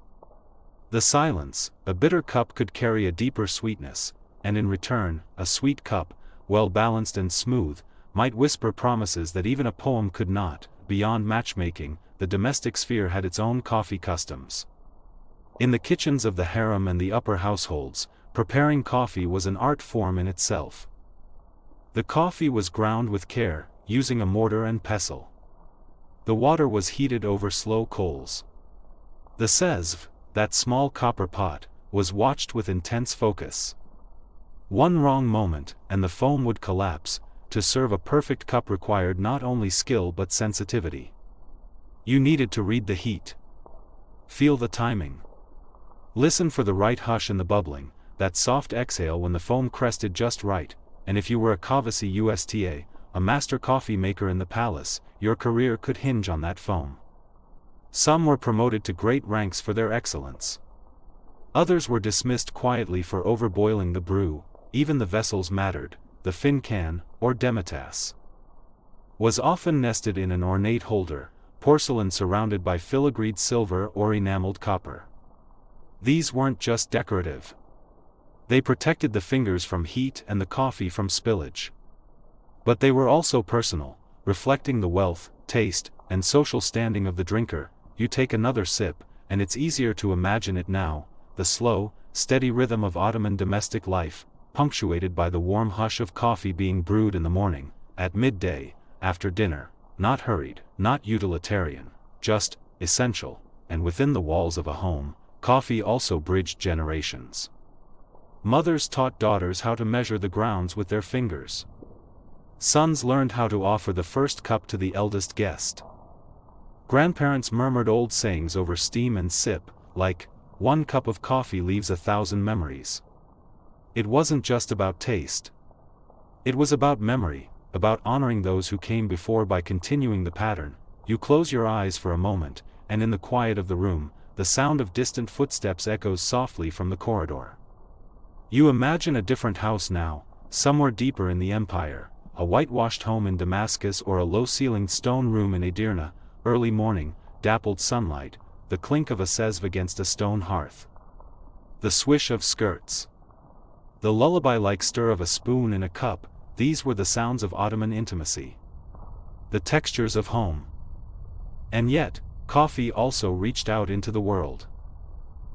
The silence. A bitter cup could carry a deeper sweetness, and in return, a sweet cup, well balanced and smooth, might whisper promises that even a poem could not. Beyond matchmaking, the domestic sphere had its own coffee customs. In the kitchens of the harem and the upper households, preparing coffee was an art form in itself. The coffee was ground with care, using a mortar and pestle. The water was heated over slow coals. The sezv, that small copper pot, was watched with intense focus. One wrong moment, and the foam would collapse. To serve a perfect cup required not only skill but sensitivity. You needed to read the heat. Feel the timing. Listen for the right hush in the bubbling, that soft exhale when the foam crested just right, and if you were a Coffee Usta, a master coffee maker in the palace, your career could hinge on that foam. Some were promoted to great ranks for their excellence. Others were dismissed quietly for overboiling the brew. Even the vessels mattered. The fincan, or demitasse, was often nested in an ornate holder, porcelain surrounded by filigreed silver or enameled copper. These weren't just decorative. They protected the fingers from heat and the coffee from spillage. But they were also personal, reflecting the wealth, taste, and social standing of the drinker. You take another sip, and it's easier to imagine it now, the slow, steady rhythm of Ottoman domestic life, punctuated by the warm hush of coffee being brewed in the morning, at midday, after dinner, not hurried, not utilitarian, just essential, and within the walls of a home, coffee also bridged generations. Mothers taught daughters how to measure the grounds with their fingers. Sons learned how to offer the first cup to the eldest guest. Grandparents murmured old sayings over steam and sip, like, "One cup of coffee leaves 1,000 memories." It wasn't just about taste. It was about memory, about honoring those who came before by continuing the pattern. You close your eyes for a moment, and in the quiet of the room, the sound of distant footsteps echoes softly from the corridor. You imagine a different house now, somewhere deeper in the empire, a whitewashed home in Damascus or a low-ceilinged stone room in Edirne, early morning, dappled sunlight, the clink of a sezv against a stone hearth. The swish of skirts. The lullaby-like stir of a spoon in a cup, these were the sounds of Ottoman intimacy. The textures of home. And yet, coffee also reached out into the world.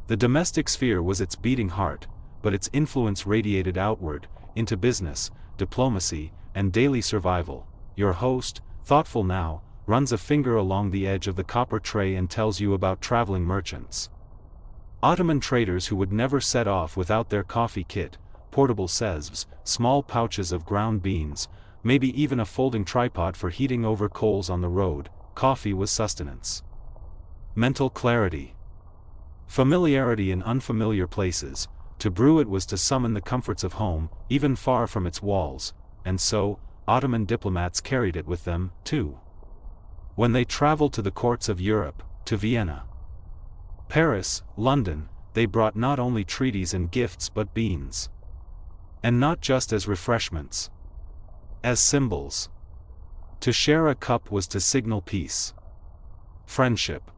The domestic sphere was its beating heart, but its influence radiated outward, into business, diplomacy, and daily survival. Your host, thoughtful now, runs a finger along the edge of the copper tray and tells you about traveling merchants. Ottoman traders who would never set off without their coffee kit, portable sezvs, small pouches of ground beans, maybe even a folding tripod for heating over coals on the road. Coffee was sustenance. Mental clarity. Familiarity in unfamiliar places. To brew it was to summon the comforts of home, even far from its walls, and so, Ottoman diplomats carried it with them, too. When they traveled to the courts of Europe, to Vienna, Paris, London, they brought not only treaties and gifts but beans. And not just as refreshments. As symbols. To share a cup was to signal peace. Friendship.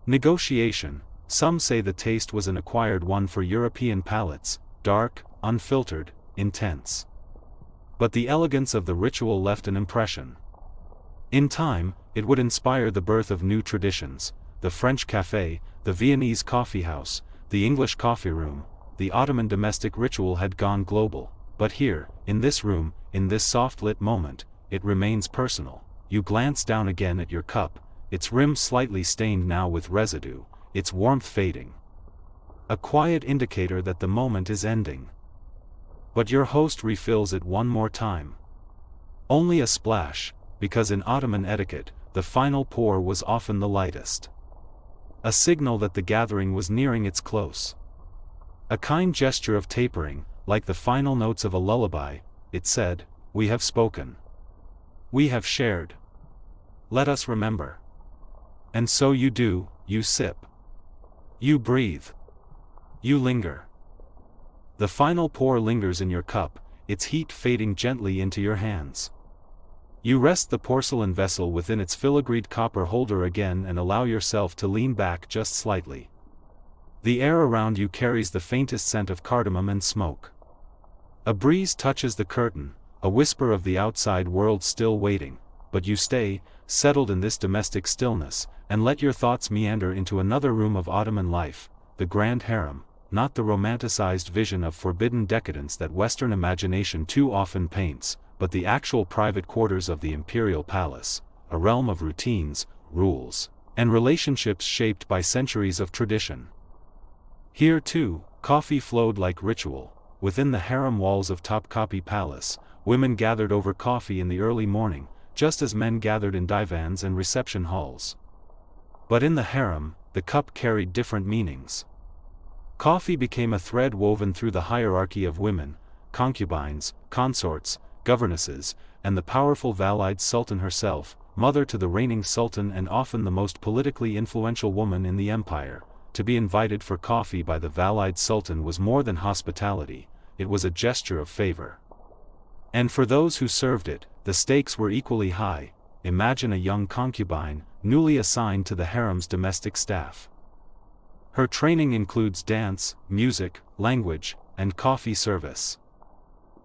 Negotiation. Some say the taste was an acquired one for European palates, dark, unfiltered, intense. But the elegance of the ritual left an impression. In time, it would inspire the birth of new traditions, the French café, the Viennese coffeehouse, the English coffee room. The Ottoman domestic ritual had gone global, but here, in this room, in this soft-lit moment, it remains personal. You glance down again at your cup, its rim slightly stained now with residue, its warmth fading. A quiet indicator that the moment is ending. But your host refills it one more time. Only a splash, because in Ottoman etiquette, the final pour was often the lightest. A signal that the gathering was nearing its close. A kind gesture of tapering, like the final notes of a lullaby. It said, "We have spoken. We have shared. Let us remember." And so you do, you sip. You breathe. You linger. The final pour lingers in your cup, its heat fading gently into your hands. You rest the porcelain vessel within its filigreed copper holder again and allow yourself to lean back just slightly. The air around you carries the faintest scent of cardamom and smoke. A breeze touches the curtain, a whisper of the outside world still waiting, but you stay, settled in this domestic stillness, and let your thoughts meander into another room of Ottoman life, the grand harem, not the romanticized vision of forbidden decadence that Western imagination too often paints, but the actual private quarters of the imperial palace, a realm of routines, rules, and relationships shaped by centuries of tradition. Here too, coffee flowed like ritual. Within the harem walls of Topkapi Palace, women gathered over coffee in the early morning, just as men gathered in divans and reception halls. But in the harem, the cup carried different meanings. Coffee became a thread woven through the hierarchy of women, concubines, consorts, governesses, and the powerful Valide Sultan herself, mother to the reigning sultan and often the most politically influential woman in the empire. To be invited for coffee by the Valide Sultan was more than hospitality, it was a gesture of favor. And for those who served it, the stakes were equally high. Imagine a young concubine, newly assigned to the harem's domestic staff. Her training includes dance, music, language, and coffee service.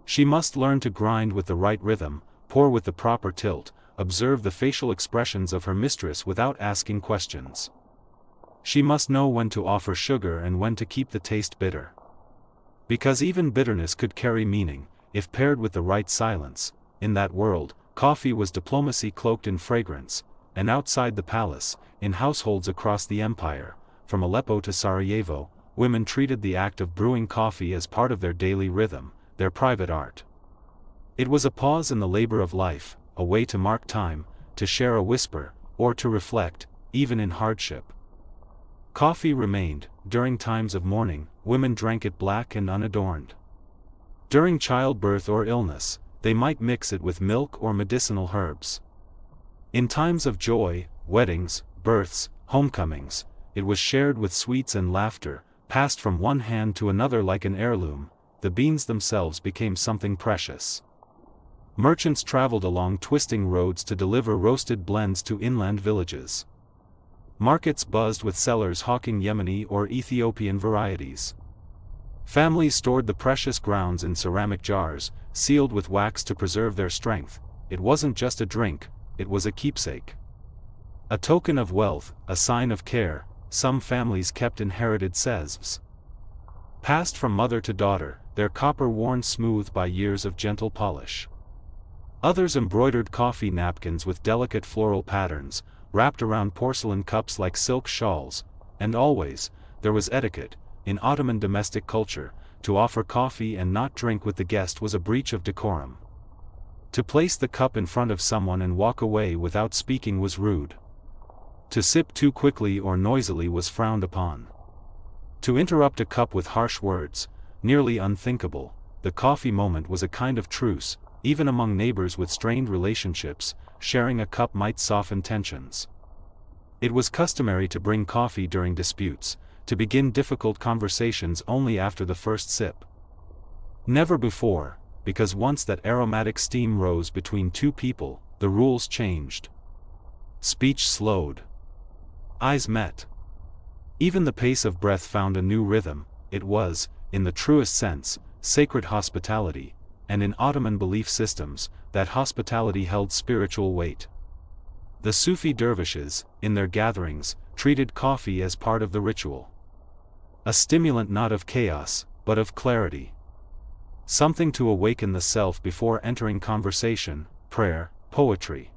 She must learn to grind with the right rhythm, pour with the proper tilt, observe the facial expressions of her mistress without asking questions. She must know when to offer sugar and when to keep the taste bitter. Because even bitterness could carry meaning, if paired with the right silence. In that world, coffee was diplomacy cloaked in fragrance, and outside the palace, in households across the empire, from Aleppo to Sarajevo, women treated the act of brewing coffee as part of their daily rhythm, their private art. It was a pause in the labor of life, a way to mark time, to share a whisper, or to reflect, even in hardship. Coffee remained. During times of mourning, women drank it black and unadorned. During childbirth or illness, they might mix it with milk or medicinal herbs. In times of joy, weddings, births, homecomings, it was shared with sweets and laughter, passed from one hand to another like an heirloom. the beans themselves became something precious. Merchants traveled along twisting roads to deliver roasted blends to inland villages. Markets buzzed with sellers hawking Yemeni or Ethiopian varieties. Families stored the precious grounds in ceramic jars, sealed with wax to preserve their strength. It wasn't just a drink, it was a keepsake. A token of wealth, a sign of care. Some families kept inherited cesves. Passed from mother to daughter, their copper worn smooth by years of gentle polish. Others embroidered coffee napkins with delicate floral patterns, wrapped around porcelain cups like silk shawls, and always, there was etiquette. In Ottoman domestic culture, to offer coffee and not drink with the guest was a breach of decorum. To place the cup in front of someone and walk away without speaking was rude. To sip too quickly or noisily was frowned upon. To interrupt a cup with harsh words, nearly unthinkable. The coffee moment was a kind of truce. Even among neighbors with strained relationships, sharing a cup might soften tensions. It was customary to bring coffee during disputes, to begin difficult conversations only after the first sip. Never before, because once that aromatic steam rose between two people, the rules changed. Speech slowed. Eyes met. Even the pace of breath found a new rhythm. It was, in the truest sense, sacred hospitality, and in Ottoman belief systems, that hospitality held spiritual weight. The Sufi dervishes, in their gatherings, treated coffee as part of the ritual. A stimulant not of chaos, but of clarity. Something to awaken the self before entering conversation, prayer, poetry.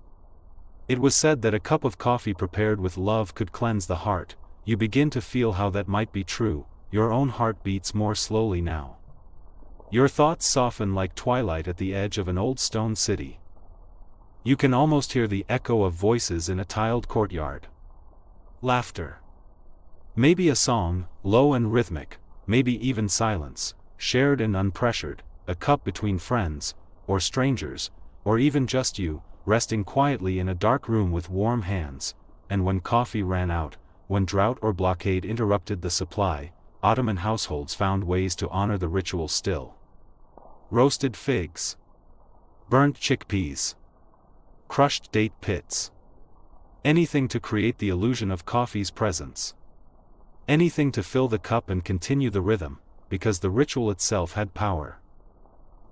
It was said that a cup of coffee prepared with love could cleanse the heart. You begin to feel how that might be true. Your own heart beats more slowly now. Your thoughts soften like twilight at the edge of an old stone city. You can almost hear the echo of voices in a tiled courtyard. Laughter. Maybe a song, low and rhythmic, maybe even silence, shared and unpressured, a cup between friends, or strangers, or even just you, resting quietly in a dark room with warm hands. And when coffee ran out, when drought or blockade interrupted the supply, Ottoman households found ways to honor the ritual still. Roasted figs. Burnt chickpeas. Crushed date pits. Anything to create the illusion of coffee's presence. Anything to fill the cup and continue the rhythm, because the ritual itself had power.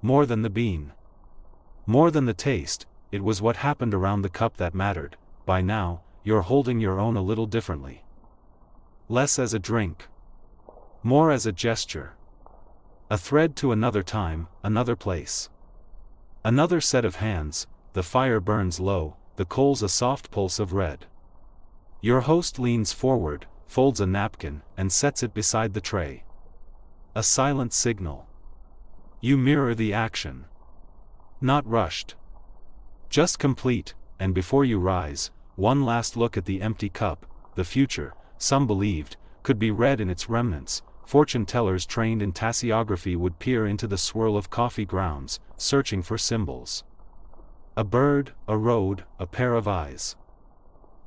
More than the bean. More than the taste, it was what happened around the cup that mattered. By now, you're holding your own a little differently. Less as a drink. More as a gesture. A thread to another time, another place. Another set of hands. The fire burns low, the coals a soft pulse of red. Your host leans forward, folds a napkin, and sets it beside the tray. A silent signal. You mirror the action. Not rushed. Just complete, and before you rise, one last look at the empty cup. The future, some believed, could be read in its remnants. Fortune tellers trained in tasseography would peer into the swirl of coffee grounds, searching for symbols. A bird, a road, a pair of eyes.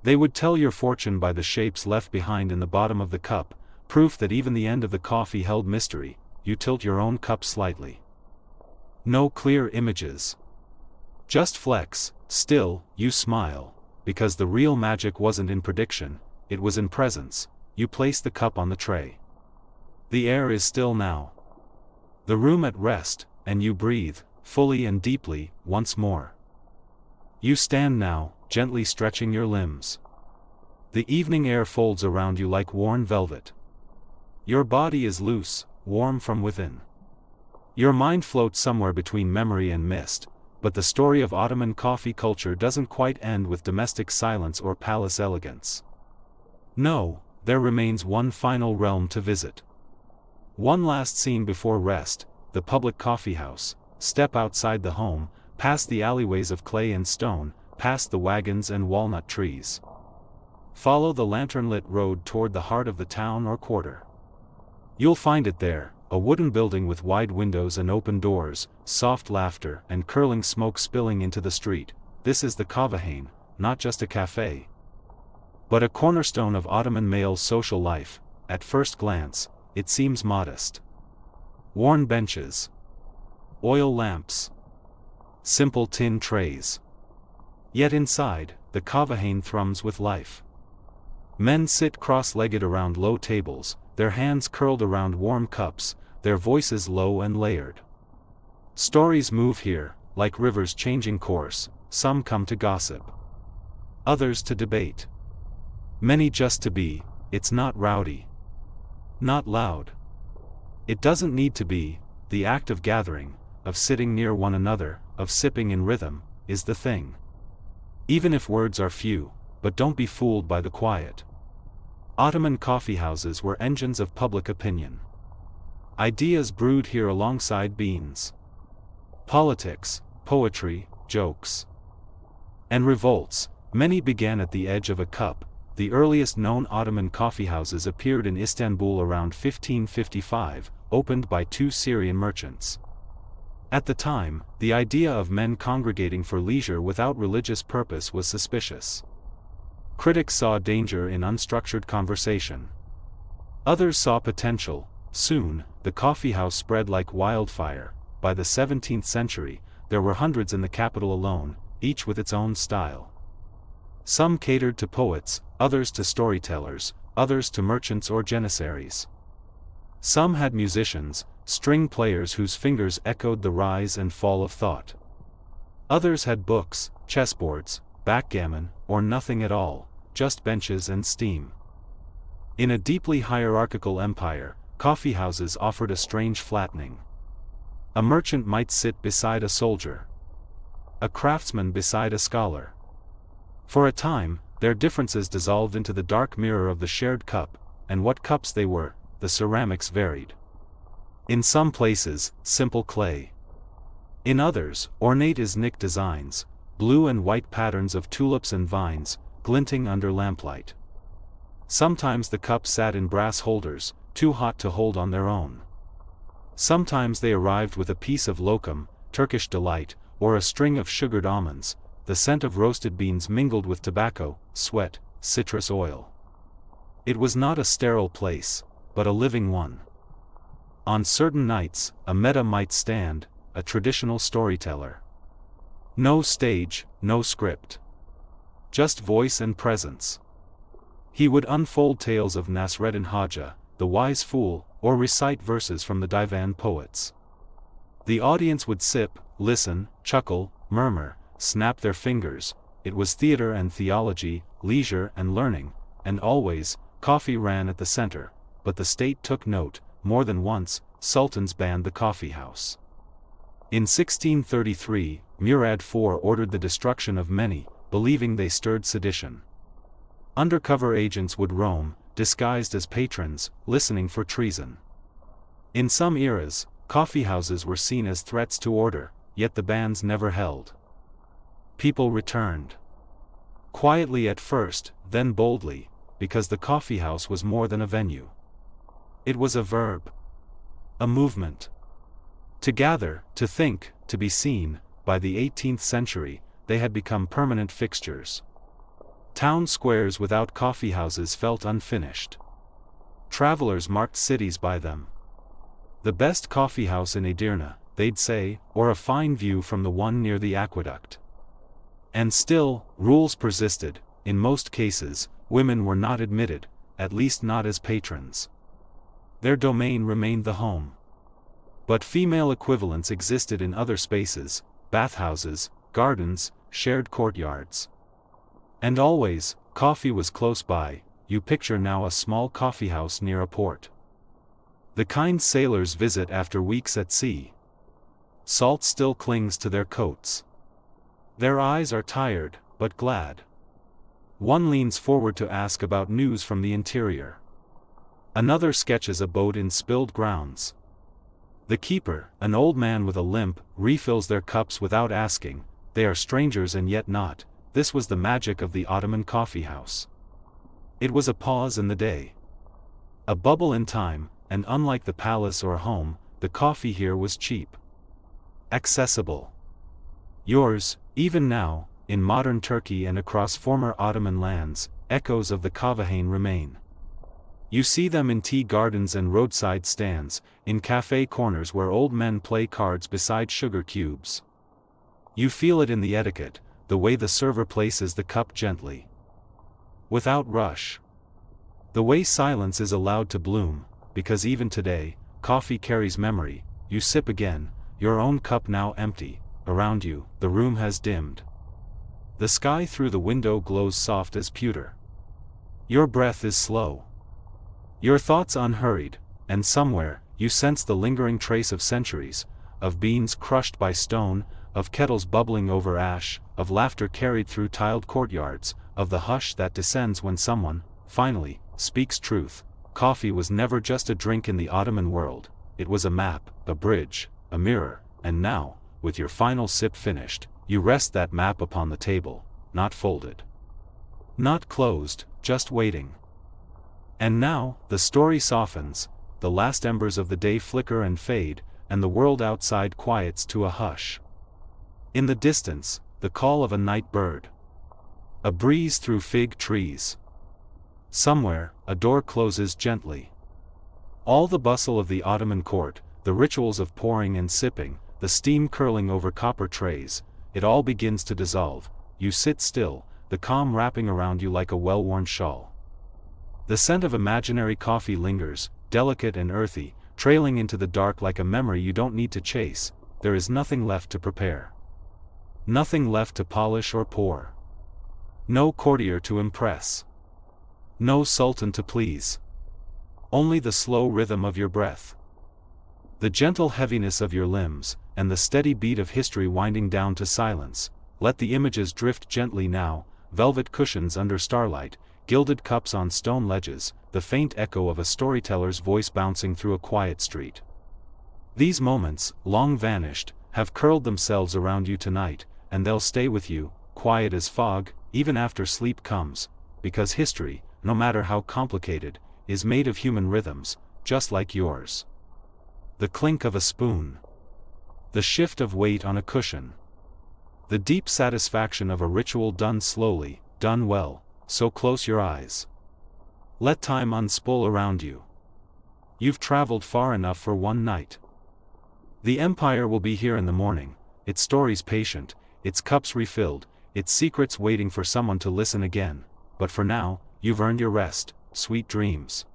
They would tell your fortune by the shapes left behind in the bottom of the cup, proof that even the end of the coffee held mystery. You tilt your own cup slightly. No clear images. Just flecks. Still, you smile, because the real magic wasn't in prediction, it was in presence. You place the cup on the tray. The air is still now. The room at rest, and you breathe, fully and deeply, once more. You stand now, gently stretching your limbs. The evening air folds around you like worn velvet. Your body is loose, warm from within. Your mind floats somewhere between memory and mist, but the story of Ottoman coffee culture doesn't quite end with domestic silence or palace elegance. No, there remains one final realm to visit. One last scene before rest, the public coffeehouse. Step outside the home, past the alleyways of clay and stone, past the wagons and walnut trees. Follow the lantern-lit road toward the heart of the town or quarter. You'll find it there, a wooden building with wide windows and open doors, soft laughter and curling smoke spilling into the street. This is the coffeehouse, not just a cafe, but a cornerstone of Ottoman male social life. At first glance, it seems modest. worn benches, oil lamps, simple tin trays. Yet inside, the coffeehouse thrums with life. Men sit cross-legged around low tables, their hands curled around warm cups, their voices low and layered. Stories move here, like rivers changing course, some come to gossip, others to debate. Many just to be. It's not rowdy, not loud. It doesn't need to be. The act of gathering, of sitting near one another, of sipping in rhythm, is the thing. Even if words are few, but don't be fooled by the quiet. Ottoman coffeehouses were engines of public opinion. Ideas brewed here alongside beans. Politics, poetry, jokes, and revolts. Many began at the edge of a cup. The earliest known Ottoman coffeehouses appeared in Istanbul around 1555, opened by two Syrian merchants. At the time, the idea of men congregating for leisure without religious purpose was suspicious. Critics saw danger in unstructured conversation. Others saw potential. Soon, the coffeehouse spread like wildfire. By the 17th century, there were hundreds in the capital alone, each with its own style. Some catered to poets, others to storytellers, others to merchants or janissaries. Some had musicians, string players whose fingers echoed the rise and fall of thought. Others had books, chessboards, backgammon, or nothing at all, just benches and steam. In a deeply hierarchical empire, coffeehouses offered a strange flattening. A merchant might sit beside a soldier, a craftsman beside a scholar. For a time, their differences dissolved into the dark mirror of the shared cup, and what cups they were, the ceramics varied. In some places, simple clay. In others, ornate Iznik designs, blue and white patterns of tulips and vines, glinting under lamplight. Sometimes the cups sat in brass holders, too hot to hold on their own. Sometimes they arrived with a piece of lokum, Turkish delight, or a string of sugared almonds, the scent of roasted beans mingled with tobacco, sweat, citrus oil. It was not a sterile place, but a living one. On certain nights, a meta might stand, a traditional storyteller. No stage, no script. Just voice and presence. He would unfold tales of Nasreddin Hoja, the wise fool, or recite verses from the Divan poets. The audience would sip, listen, chuckle, murmur, snap their fingers. It was theater and theology, leisure and learning, and always, coffee ran at the center, but the state took note. More than once, sultans banned the coffeehouse. In 1633, Murad IV ordered the destruction of many, believing they stirred sedition. Undercover agents would roam, disguised as patrons, listening for treason. In some eras, coffeehouses were seen as threats to order, yet the bans never held. People returned. Quietly at first, then boldly, because the coffeehouse was more than a venue. It was a verb. A movement. To gather, to think, to be seen. By the 18th century, they had become permanent fixtures. Town squares without coffeehouses felt unfinished. Travelers marked cities by them. The best coffeehouse in Edirne, they'd say, or a fine view from the one near the aqueduct. And still, rules persisted. In most cases, women were not admitted, at least not as patrons. Their domain remained the home. But female equivalents existed in other spaces, bathhouses, gardens, shared courtyards. And always, coffee was close by. You picture now a small coffeehouse near a port. The kind sailors visit after weeks at sea. Salt still clings to their coats. Their eyes are tired, but glad. One leans forward to ask about news from the interior. Another sketches a boat in spilled grounds. The keeper, an old man with a limp, refills their cups without asking. They are strangers and yet not. This was the magic of the Ottoman coffeehouse. It was a pause in the day. A bubble in time, and unlike the palace or home, the coffee here was cheap. Accessible. Yours. Even now, in modern Turkey and across former Ottoman lands, echoes of the Kavahan remain. You see them in tea gardens and roadside stands, in cafe corners where old men play cards beside sugar cubes. You feel it in the etiquette, the way the server places the cup gently, without rush. The way silence is allowed to bloom, because even today, coffee carries memory. You sip again, your own cup now empty. Around you, the room has dimmed. The sky through the window glows soft as pewter. Your breath is slow. Your thoughts unhurried, and somewhere, you sense the lingering trace of centuries, of beans crushed by stone, of kettles bubbling over ash, of laughter carried through tiled courtyards, of the hush that descends when someone, finally, speaks truth. Coffee was never just a drink in the Ottoman world, it was a map, a bridge, a mirror, and now, with your final sip finished, you rest that map upon the table, not folded, not closed, just waiting. And now, the story softens, the last embers of the day flicker and fade, and the world outside quiets to a hush. In the distance, the call of a night bird. A breeze through fig trees. Somewhere, a door closes gently. All the bustle of the Ottoman court, the rituals of pouring and sipping, the steam curling over copper trays, it all begins to dissolve. You sit still, the calm wrapping around you like a well-worn shawl. The scent of imaginary coffee lingers, delicate and earthy, trailing into the dark like a memory you don't need to chase. There is nothing left to prepare. Nothing left to polish or pour. No courtier to impress. No sultan to please. Only the slow rhythm of your breath. The gentle heaviness of your limbs, and the steady beat of history winding down to silence. Let the images drift gently now, velvet cushions under starlight, gilded cups on stone ledges, the faint echo of a storyteller's voice bouncing through a quiet street. These moments, long vanished, have curled themselves around you tonight, and they'll stay with you, quiet as fog, even after sleep comes, because history, no matter how complicated, is made of human rhythms, just like yours. The clink of a spoon. The shift of weight on a cushion. The deep satisfaction of a ritual done slowly, done well, so close your eyes. Let time unspool around you. You've traveled far enough for one night. The empire will be here in the morning, its stories patient, its cups refilled, its secrets waiting for someone to listen again. But for now, you've earned your rest, sweet dreams.